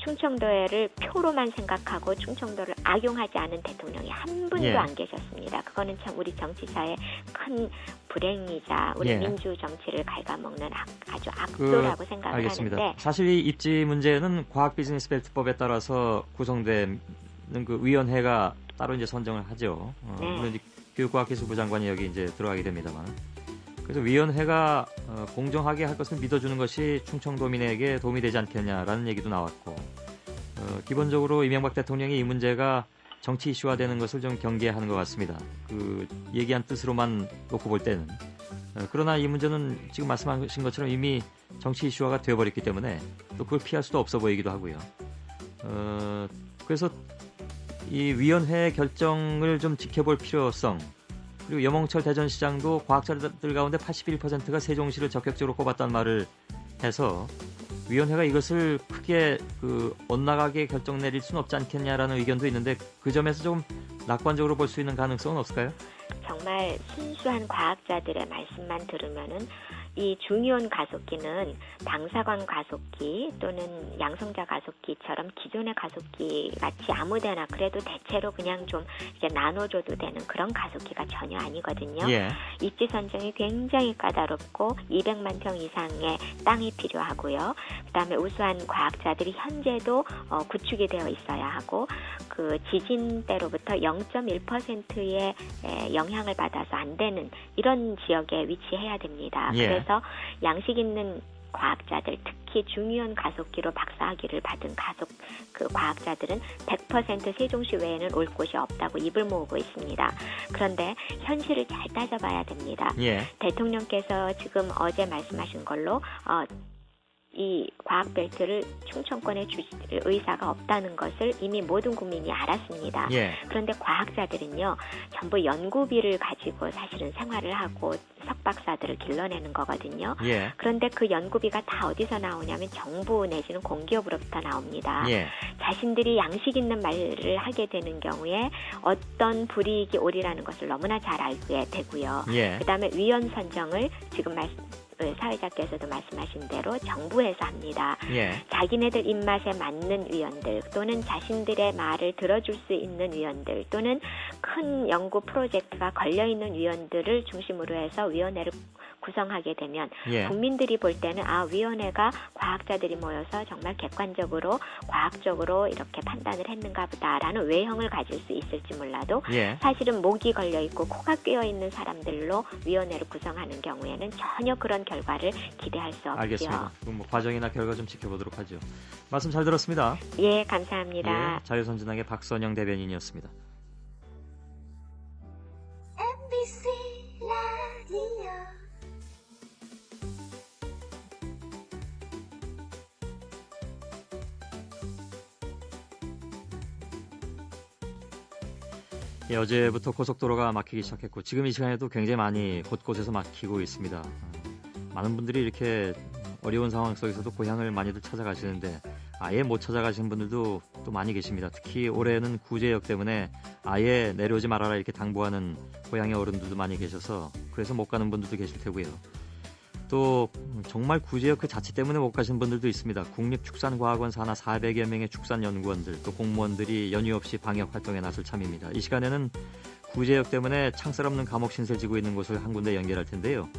충청도를 표로만 생각하고 충청도를 악용하지 않은 대통령이 한 분도 예. 안 계셨습니다. 그거는 참 우리 정치사의 큰 불행이자 우리 예. 민주 정치를 갉아먹는 아주 악도라고 생각을 알겠습니다. 하는데 사실 이 입지 문제는 과학 비즈니스 벨트법에 따라서 구성된 그 위원회가 따로 이제 선정을 하죠. 네. 물론 이제 교육과학기술부 장관이 여기 이제 들어가게 됩니다만. 그래서 위원회가 공정하게 할 것을 믿어주는 것이 충청도민에게 도움이 되지 않겠냐라는 얘기도 나왔고, 기본적으로 이명박 대통령이 이 문제가 정치 이슈화되는 것을 좀 경계하는 것 같습니다. 그 얘기한 뜻으로만 놓고 볼 때는. 그러나 이 문제는 지금 말씀하신 것처럼 이미 정치 이슈화가 되어버렸기 때문에 또 그걸 피할 수도 없어 보이기도 하고요. 그래서 이 위원회의 결정을 좀 지켜볼 필요성, 그리고 염홍철 대전시장도 과학자들 가운데 81%가 세종시를 적극적으로 꼽았다는 말을 해서 위원회가 이것을 크게 엇나가게 결정 내릴 수는 없지 않겠냐라는 의견도 있는데 그 점에서 좀 낙관적으로 볼 수 있는 가능성은 없을까요? 정말 순수한 과학자들의 말씀만 들으면은 이 중이온 가속기는 방사광 가속기 또는 양성자 가속기처럼 기존의 가속기 같이 아무데나 그래도 대체로 그냥 좀 이제 나눠줘도 되는 그런 가속기가 전혀 아니거든요. 예. 입지 선정이 굉장히 까다롭고 200만 평 이상의 땅이 필요하고요. 그다음에 우수한 과학자들이 현재도 구축이 되어 있어야 하고 그 지진 때로부터 0.1%의 영향을 받아서 안 되는 이런 지역에 위치해야 됩니다. 예. 그래서 양식 있는 과학자들, 특히 중이온 가속기로 박사학위를 받은 그 과학자들은 100% 세종시 외에는 올 곳이 없다고 입을 모으고 있습니다. 그런데 현실을 잘 따져봐야 됩니다. 예. 대통령께서 지금 어제 말씀하신 걸로 이 과학벨트를 충청권에 주실 의사가 없다는 것을 이미 모든 국민이 알았습니다. 예. 그런데 과학자들은요, 전부 연구비를 가지고 사실은 생활을 하고 석박사들을 길러내는 거거든요. 예. 그런데 그 연구비가 다 어디서 나오냐면 정부 내지는 공기업으로부터 나옵니다. 예. 자신들이 양식 있는 말을 하게 되는 경우에 어떤 불이익이 오리라는 것을 너무나 잘 알게 되고요. 예. 그다음에 위원 선정을 지금 사회자께서도 말씀하신 대로 정부에서 합니다. 예. 자기네들 입맛에 맞는 위원들 또는 자신들의 말을 들어줄 수 있는 위원들 또는 큰 연구 프로젝트가 걸려있는 위원들을 중심으로 해서 위원회를 구성하게 되면 예. 국민들이 볼 때는 위원회가 과학자들이 모여서 정말 객관적으로 과학적으로 이렇게 판단을 했는가 보다라는 외형을 가질 수 있을지 몰라도 예. 사실은 목이 걸려있고 코가 끼어있는 사람들로 위원회를 구성하는 경우에는 전혀 그런 결과를 기대할 수 없죠. 알겠습니다. 그럼 뭐 과정이나 결과 좀 지켜보도록 하죠. 말씀 잘 들었습니다. 예, 감사합니다. 예, 자유선진당의 박선영 대변인이었습니다. MBC 라디오 예, 어제부터 고속도로가 막히기 시작했고 지금 이 시간에도 굉장히 많이 곳곳에서 막히고 있습니다. 많은 분들이 이렇게 어려운 상황 속에서도 고향을 많이들 찾아가시는데 아예 못 찾아가시는 분들도 또 많이 계십니다. 특히 올해는 구제역 때문에 아예 내려오지 말아라 이렇게 당부하는 고향의 어른들도 많이 계셔서 그래서 못 가는 분들도 계실 테고요. 또 정말 구제역 그 자체 때문에 못 가시는 분들도 있습니다. 국립축산과학원 산하 400여 명의 축산연구원들 또 공무원들이 연휴 없이 방역활동에 나설 참입니다. 이 시간에는 구제역 때문에 창살 없는 감옥 신세 지고 있는 곳을 한 군데 연결할 텐데요.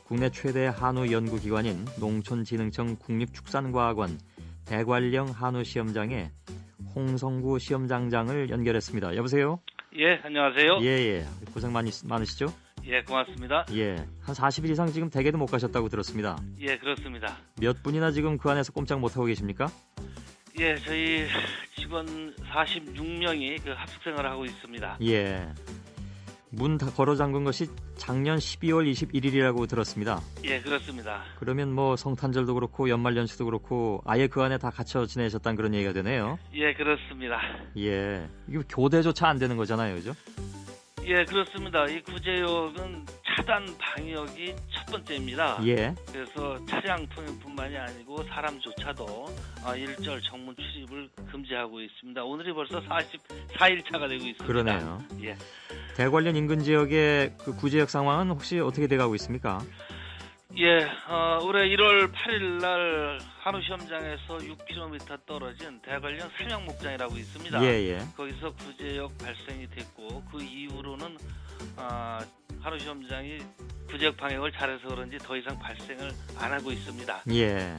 국내 최대 한우 연구기관인 농촌진흥청 국립축산과학원 대관령 한우시험장에 홍성구 시험장장을 연결했습니다. 여보세요? 예, 안녕하세요. 예. 고생 많으시죠? 예, 고맙습니다. 예, 한 40일 이상 지금 대개도 못 가셨다고 들었습니다. 예, 그렇습니다. 몇 분이나 지금 그 안에서 꼼짝 못하고 계십니까? 예, 저희 직원 46명이 그 합숙생활을 하고 있습니다. 예. 문 다 걸어 잠근 것이 작년 12월 21일이라고 들었습니다. 예, 그렇습니다. 그러면 뭐 성탄절도 그렇고 연말연시도 그렇고 아예 그 안에 다 갇혀 지내셨다는 그런 얘기가 되네요. 예, 그렇습니다. 예. 이거 교대조차 안 되는 거잖아요, 그죠? 예, 그렇습니다. 이 구제역은 차단 방역이 첫 번째입니다. 예. 그래서 차량뿐만이 아니고 사람조차도 일절 정문 출입을 금지하고 있습니다. 오늘이 벌써 44일차가 되고 있습니다. 그러네요. 예. 대관련 인근 지역의 그 구제역 상황은 혹시 어떻게 돼가고 있습니까? 예, 올해 1월 8일 날 한우시험장에서 6km 떨어진 대관령 삼양목장이라고 있습니다. 예. 거기서 구제역 발생이 됐고 그 이후로는 한우시험장이 구제역 방역을 잘해서 그런지 더 이상 발생을 안 하고 있습니다. 예.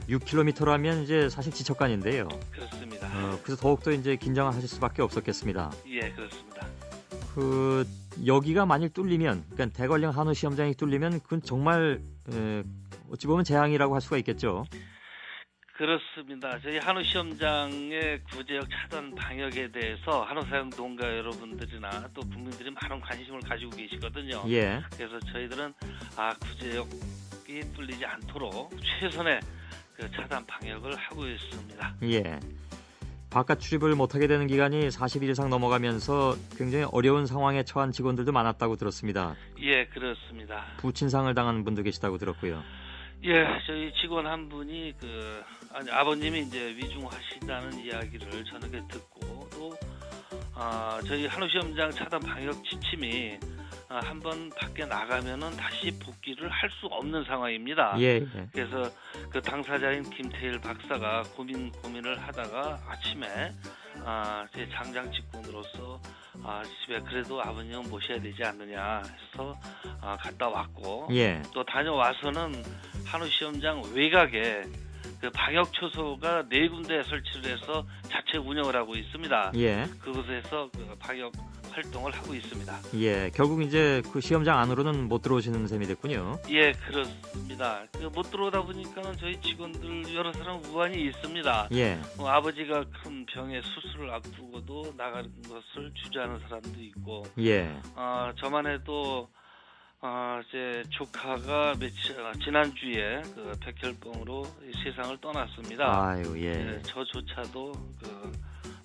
6km라면 이제 사실 지척간인데요. 그렇습니다. 그래서 더욱더 이제 긴장을 하실 수밖에 없었겠습니다. 예, 그렇습니다. 여기가 만일 뚫리면, 그러니까 대관령 한우 시험장이 뚫리면 그건 정말 어찌 보면 재앙이라고 할 수가 있겠죠. 그렇습니다. 저희 한우시험장의 구제역 차단 방역에 대해서 한우사용 농가 여러분들이나 또 국민들이 많은 관심을 가지고 계시거든요. 예. 그래서 저희들은 구제역이 뚫리지 않도록 최선의 그 차단 방역을 하고 있습니다. 예. 바깥 출입을 못하게 되는 기간이 40일 이상 넘어가면서 굉장히 어려운 상황에 처한 직원들도 많았다고 들었습니다. 예, 그렇습니다. 부친상을 당한 분도 계시다고 들었고요. 예, 저희 직원 한 분이 아버님이 이제 위중하시다는 이야기를 저녁에 듣고 또 저희 한우시험장 차단 방역 지침이 한번 밖에 나가면은 다시 복귀를 할 수 없는 상황입니다. 예. 그래서 그 당사자인 김태일 박사가 고민을 하다가 아침에 제 장장 직군으로서 집에 그래도 아버님은 모셔야 되지 않느냐 해서 갔다 왔고 예. 또 다녀와서는 한우 시험장 외곽에 그 방역 초소가 4군데 설치를 해서 자체 운영을 하고 있습니다. 예. 그곳에서 그 방역 활동을 하고 있습니다. 예, 결국 이제 그 시험장 안으로는 못 들어오시는 셈이 됐군요. 예, 그렇습니다. 못 들어오다 보니까는 저희 직원들 여러 사람 우환이 있습니다. 예. 아버지가 큰 병의 수술을 앞두고도 나가는 것을 주저하는 사람도 있고, 예. 저만 해도 제 조카가 지난주에 그 백혈병으로 세상을 떠났습니다. 아유, 예. 저조차도 그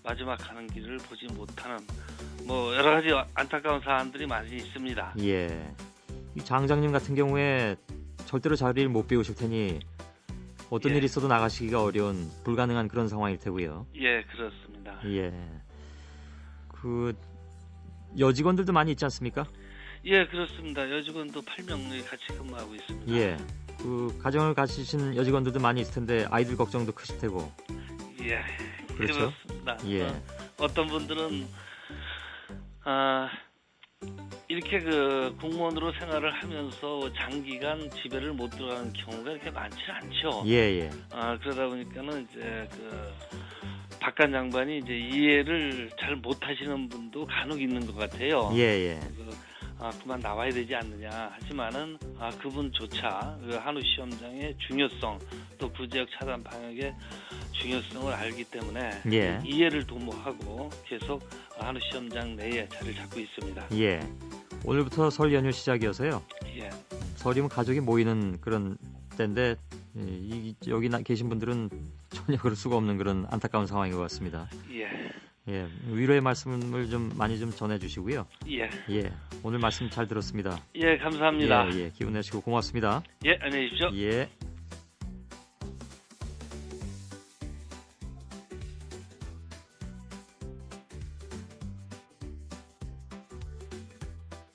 마지막 가는 길을 보지 못하는 뭐 여러 가지 안타까운 사안들이 많이 있습니다. 예. 이 장장님 같은 경우에 절대로 자리를 못 비우실 테니 어떤 일이 있어도 나가시기가 어려운 불가능한 그런 상황일 테고요. 예, 그렇습니다. 예. 그 여직원들도 많이 있지 않습니까? 예, 그렇습니다. 여직원도 8명이 같이 근무하고 있습니다. 예. 그 가정을 가지신 여직원들도 많이 있을 텐데 아이들 걱정도 크실 테고. 예. 그렇죠. 그렇습니다. 예. 어떤 분들은 이렇게 그 공무원으로 생활을 하면서 장기간 집에를 못 들어가는 경우가 이렇게 많지 않죠. 예. 그러다 보니까는 이제 그 박관 장관이 이제 이해를 잘 못하시는 분도 간혹 있는 것 같아요. 예. 그만 나와야 되지 않느냐. 하지만은 그분조차 그 한우 시험장의 중요성 또 구제역 차단 방역의 중요성을 알기 때문에 예. 이해를 도모하고 계속 한우 시험장 내에 자리를 잡고 있습니다. 예. 오늘부터 설 연휴 시작이어서요. 예. 설이면 가족이 모이는 그런 때인데 여기 계신 분들은 전혀 그럴 수가 없는 그런 안타까운 상황인 것 같습니다. 예, 위로의 말씀을 좀 많이 좀 전해주시고요. 예. 오늘 말씀 잘 들었습니다. 예, 감사합니다. 예, 기운 내시고 고맙습니다. 예, 안녕히 계십시오. 예.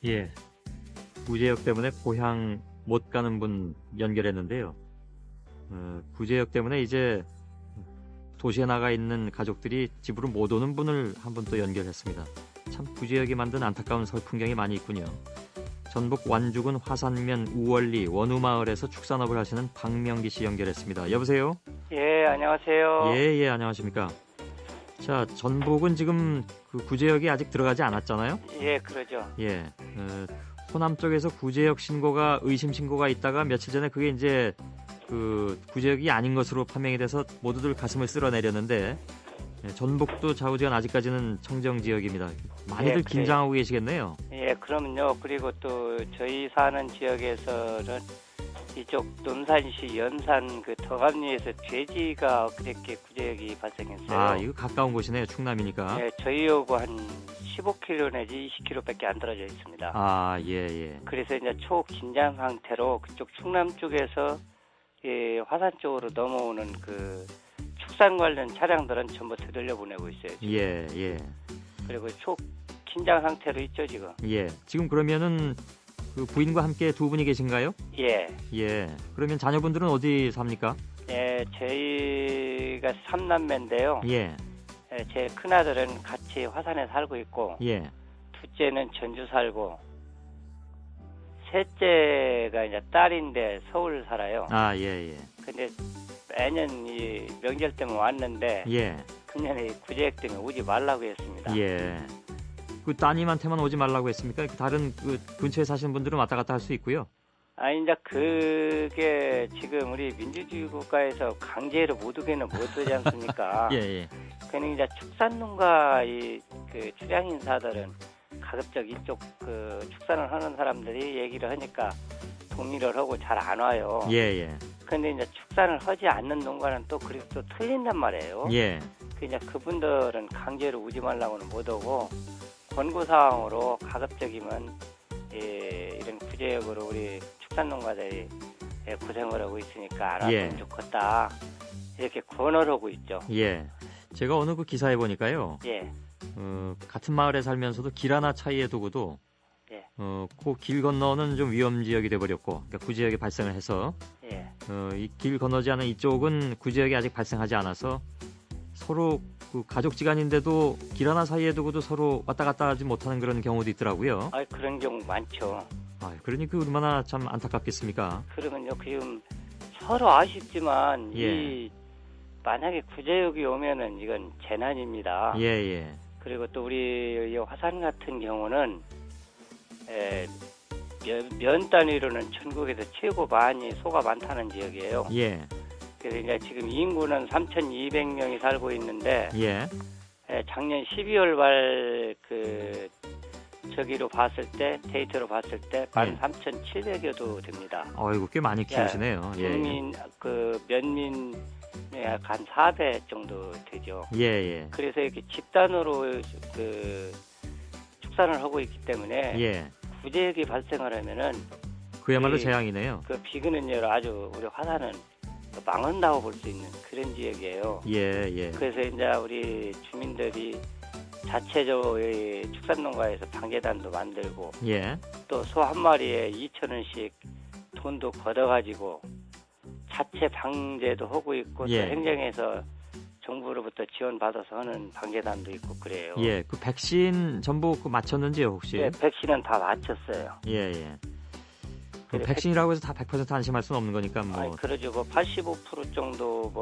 예, 구제역 때문에 고향 못 가는 분 연결했는데요. 구제역 때문에 이제 도시에 나가 있는 가족들이 집으로 못 오는 분을 한 분 또 연결했습니다. 참 구제역이 만든 안타까운 설 풍경이 많이 있군요. 전북 완주군 화산면 우월리 원우마을에서 축산업을 하시는 박명기 씨 연결했습니다. 여보세요? 예, 안녕하세요. 예, 안녕하십니까? 자, 전북은 지금 그 구제역이 아직 들어가지 않았잖아요? 예, 그러죠. 예, 호남 쪽에서 구제역 신고가 의심 신고가 있다가 며칠 전에 그게 이제 그 구제역이 아닌 것으로 판명이 돼서 모두들 가슴을 쓸어내렸는데 전북도 좌우지간 아직까지는 청정 지역입니다. 많이들 긴장하고 계시겠네요. 예, 그럼요. 그리고 또 저희 사는 지역에서는 이쪽 논산시 연산 그 덕암리에서 돼지가 그렇게 구제역이 발생했어요. 이거 가까운 곳이네요. 충남이니까. 예, 저희하고 한 15km 내지 20km밖에 안 떨어져 있습니다. 예. 그래서 이제 초긴장 상태로 그쪽 충남 쪽에서 화산 쪽으로 넘어오는 그 축산 관련 차량들은 전부 되돌려보내고 있어요. 지금. 예. 그리고 초긴장 상태로 있죠 지금. 예. 지금 그러면은 그 부인과 함께 두 분이 계신가요? 예. 그러면 자녀분들은 어디 삽니까? 예, 저희가 3남매인데요. 예. 제 큰아들은 같이 화산에 살고 있고. 예. 둘째는 전주 살고. 셋째가 이제 딸인데 서울 살아요. 예. 근데 매년 이 명절 때문에 왔는데 금년에 구제역 때문에 오지 말라고 했습니다. 그 따님한테만 오지 말라고 했습니까? 다른 그 근처에 사시는 분들은 왔다 갔다 할 수 있고요. 이제 그게 지금 우리 민주주의 국가에서 강제로 못 오게는 못 오지 않습니까? 예. 그러니 이제 축산농가 그 출향 인사들은 가급적 이쪽 그 축산을 하는 사람들이 얘기를 하니까 동의를 하고 잘 안 와요. 근데 이제 축산을 하지 않는 농가는 또 그리고 또 틀린단 말이에요. 그냥 그분들은 강제로 오지 말라고는 못 오고 권고사항으로 가급적이면 이런 구제역으로 우리 축산농가들이 고생을 하고 있으니까 알아보면 좋겠다. 이렇게 권을 하고 있죠. 제가 어느 그 기사에 보니까요. 같은 마을에 살면서도 길 하나 차이에 두고도 그 길 건너는 좀 위험 지역이 돼버렸고, 그러니까 구지역이 발생을 해서 예. 이 길 건너지 않은 이쪽은 구지역이 아직 발생하지 않아서 서로 그 가족지간인데도 길 하나 사이에 두고도 서로 왔다 갔다 하지 못하는 그런 경우도 있더라고요. 아, 그런 경우 많죠. 그러니 그 얼마나 참 안타깝겠습니까? 그러면요, 지금 서로 아쉽지만 예. 만약에 구제역이 오면은 이건 재난입니다. 예. 그리고 또 우리 이 화산 같은 경우는 면 단위로는 전국에서 최고 많이 소가 많다는 지역이에요. 예. 그래서 이제 지금 인구는 3,200명이 살고 있는데 예. 작년 12월 말 저기로 봤을 때 데이터로 봤을 때 13,700여도 됩니다. 아이고 꽤 많이 키우시네요. 예. 국민 면민 약 한 4배 정도 되죠. 예. 그래서 이렇게 집단으로 축산을 하고 있기 때문에 예. 구제역이 발생을 하면은 그야말로 재앙이네요. 그 비근은요 아주 우리 화산은 망한다고 볼 수 있는 그런 지역이에요. 예. 그래서 이제 우리 주민들이 자체적으로 축산농가에서 방제단도 만들고 예. 또 소 한 마리에 2,000원씩 돈도 걷어가지고 자체 방제도 하고 있고 예. 또 행정에서 정부로부터 지원받아서 하는 방제단도 있고 그래요. 예. 그 백신 전부 맞췄는지요 혹시? 네, 백신은 다 맞췄어요. 예. 그 그래, 백신이라고 해서 다 100% 안심할 수는 없는 거니까 뭐. 아니, 그러죠. 85% 정도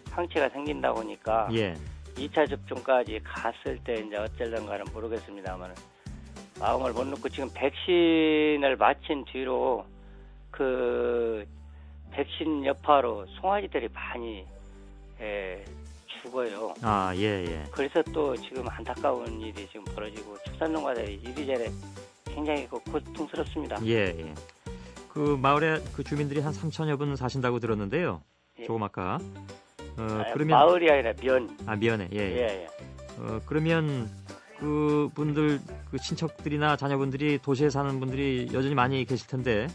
항체가 생긴다고 하니까 예. 2차 접종까지 갔을 때 이제 어쩔런가는 모르겠습니다만 마음을 못 놓고 지금 백신을 마친 뒤로 백신 여파로 송아지들이 많이 죽어요. 예. 그래서 또 지금 안타까운 일이 지금 벌어지고 축산농가들이 이리저리 굉장히 고통스럽습니다. 예. 그 마을에 그 주민들이 한 3,000여 분 사신다고 들었는데요. 예. 조금 아까. 그러면 마을이 아니라 면. 면에. 예. 그러면 그분들 그 친척들이나 자녀분들이 도시에 사는 분들이 여전히 많이 계실 텐데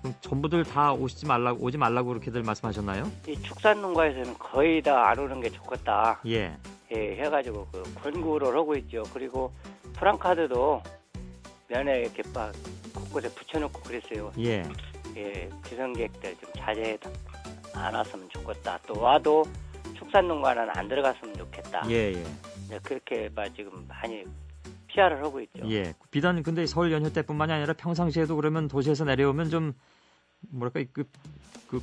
그럼 전부들 다 오지 말라고 그렇게들 말씀하셨나요? 이 축산농가에서는 거의 다 안 오는 게 좋겠다. 예. 해가지고 권고를 하고 있죠. 그리고 프랑카드도 면에 이렇게 막 곳곳에 붙여놓고 그랬어요. 예. 귀성객들 좀 자제해 안 왔으면 좋겠다. 또 와도 축산농가는 안 들어갔으면 좋겠다. 예. 그렇게 지금 많이 피하를 하고 있죠. 예. 비단 근데 설 연휴 때뿐만이 아니라 평상시에도 그러면 도시에서 내려오면 좀 뭐랄까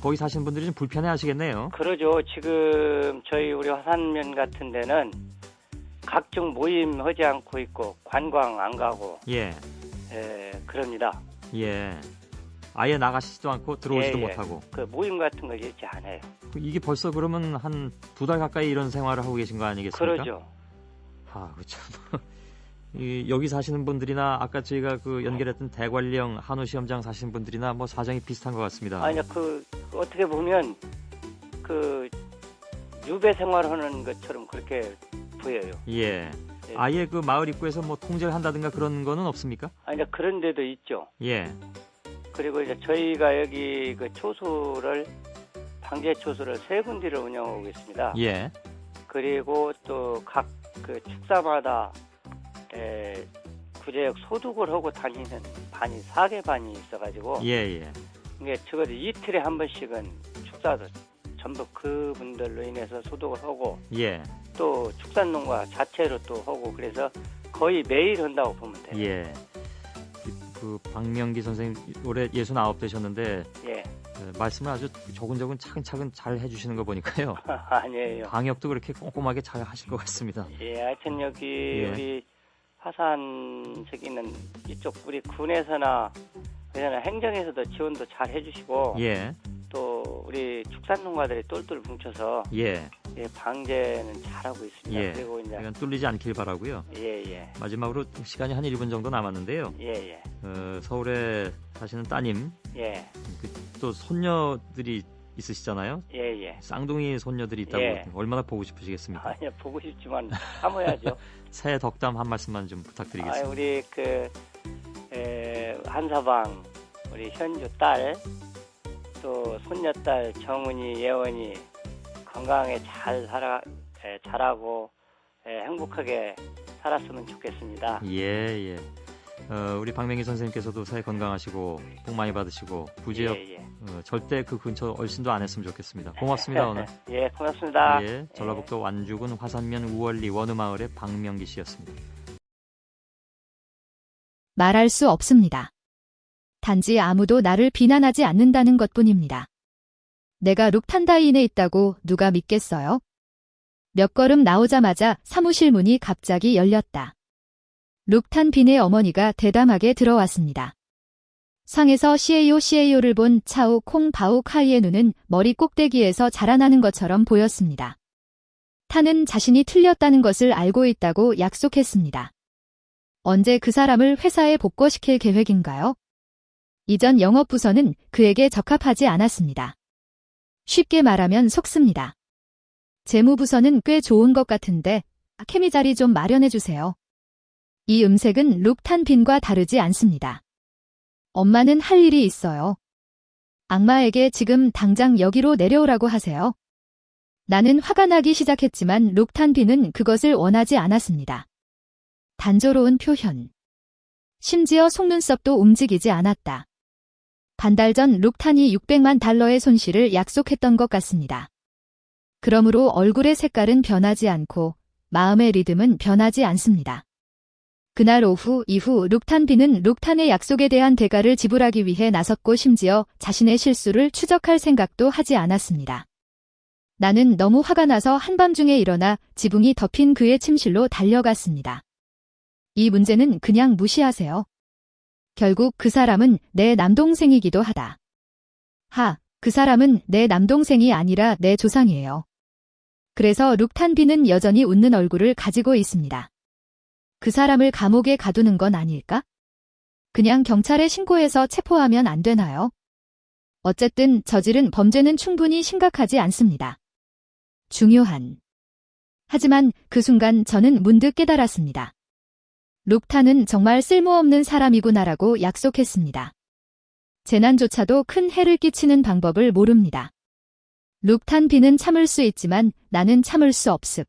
거기 사시는 분들이 좀 불편해하시겠네요. 그러죠. 지금 우리 화산면 같은 데는 각종 모임 하지 않고 있고 관광 안 가고 그럽니다. 예. 아예 나가시지도 않고 들어오지도 못하고. 그 모임 같은 거 있지 않아요. 이게 벌써 그러면 한 2달 가까이 이런 생활을 하고 계신 거 아니겠습니까? 그러죠. 그렇죠. 여기 사시는 분들이나 아까 저희가 연결했던 대관령 한우 시험장 사시는 분들이나 뭐 사정이 비슷한 것 같습니다. 아니요, 어떻게 보면 유배 생활하는 것처럼 그렇게 보여요. 예. 아예 마을 입구에서 뭐 통제를 한다든가 그런 거는 없습니까? 아니요, 그런 데도 있죠. 예. 그리고 이제 저희가 여기 방제 초소를 3군데를 운영하고 있습니다. 예. 그리고 또 각 축사마다 구제역 소득을 하고 다니는 반이 4개 반이 있어가지고 예. 이게 적어도 이틀에 한 번씩은 축사도 전부 그분들로 인해서 소득을 하고 또 축산농가 자체로 또 하고 그래서 거의 매일 한다고 보면 돼요. 예. 박명기 선생님 올해 69 되셨는데 말씀을 아주 조근조근 차근차근 잘 해주시는 거 보니까요. 아니에요. 방역도 그렇게 꼼꼼하게 잘 하실 것 같습니다. 하여튼 여기 우리 화산 저기는 이쪽 우리 군에서나 행정에서도 지원도 잘 해주시고 또 우리 축산농가들이 똘똘 뭉쳐서 방제는 잘하고 있습니다. 그리고 이제 뚫리지 않길 바라고요. 마지막으로 시간이 한 1분 정도 남았는데요. 서울에 사시는 따님, 또 손녀들이 있으시잖아요. 쌍둥이 손녀들이 있다고 얼마나 보고 싶으시겠습니까? 아니요, 보고 싶지만 참아야죠. 새해 덕담 한 말씀만 좀 부탁드리겠습니다. 우리 한사방 우리 현주 딸 또 손녀딸 정은이, 예원이 건강하게 자라고 행복하게 살았으면 좋겠습니다. 예. 우리 박명희 선생님께서도 새해 건강하시고 복 많이 받으시고 부지역 절대 그 근처 얼씬도 안 했으면 좋겠습니다. 고맙습니다 오늘. 예, 고맙습니다. 예, 전라북도 완주군 화산면 우월리 원우마을의 박명기 씨였습니다. 말할 수 없습니다. 단지 아무도 나를 비난하지 않는다는 것뿐입니다. 내가 룩탄다인에 있다고 누가 믿겠어요? 몇 걸음 나오자마자 사무실 문이 갑자기 열렸다. 룩탄빈의 어머니가 대담하게 들어왔습니다. 상에서 CAO를 본 차우 콩바우 카이의 눈은 머리 꼭대기에서 자라나는 것처럼 보였습니다. 탄은 자신이 틀렸다는 것을 알고 있다고 약속했습니다. 언제 그 사람을 회사에 복거시킬 계획인가요? 이전 영업부서는 그에게 적합하지 않았습니다. 쉽게 말하면 속습니다. 재무부서는 꽤 좋은 것 같은데 케미 자리 좀 마련해주세요. 이 음색은 룩탄빈과 다르지 않습니다. 엄마는 할 일이 있어요. 악마에게 지금 당장 여기로 내려오라고 하세요. 나는 화가 나기 시작했지만 룩탄빈은 그것을 원하지 않았습니다. 단조로운 표현. 심지어 속눈썹도 움직이지 않았다. 반달 전 룩탄이 600만 달러의 손실을 약속했던 것 같습니다. 그러므로 얼굴의 색깔은 변하지 않고 마음의 리듬은 변하지 않습니다. 그날 이후 룩탄빈은 룩탄의 약속에 대한 대가를 지불하기 위해 나섰고 심지어 자신의 실수를 추적할 생각도 하지 않았습니다. 나는 너무 화가 나서 한밤중에 일어나 지붕이 덮인 그의 침실로 달려갔습니다. 이 문제는 그냥 무시하세요. 결국 그 사람은 내 남동생이기도 하다. 그 사람은 내 남동생이 아니라 내 조상이에요. 그래서 룩탄빈은 여전히 웃는 얼굴을 가지고 있습니다. 그 사람을 감옥에 가두는 건 아닐까? 그냥 경찰에 신고해서 체포하면 안 되나요? 어쨌든 저지른 범죄는 충분히 심각하지 않습니다. 중요한. 하지만 그 순간 저는 문득 깨달았습니다. 룩탄은 정말 쓸모없는 사람이구나라고 약속했습니다. 재난조차도 큰 해를 끼치는 방법을 모릅니다. 룩탄빈은 참을 수 있지만 나는 참을 수 없습.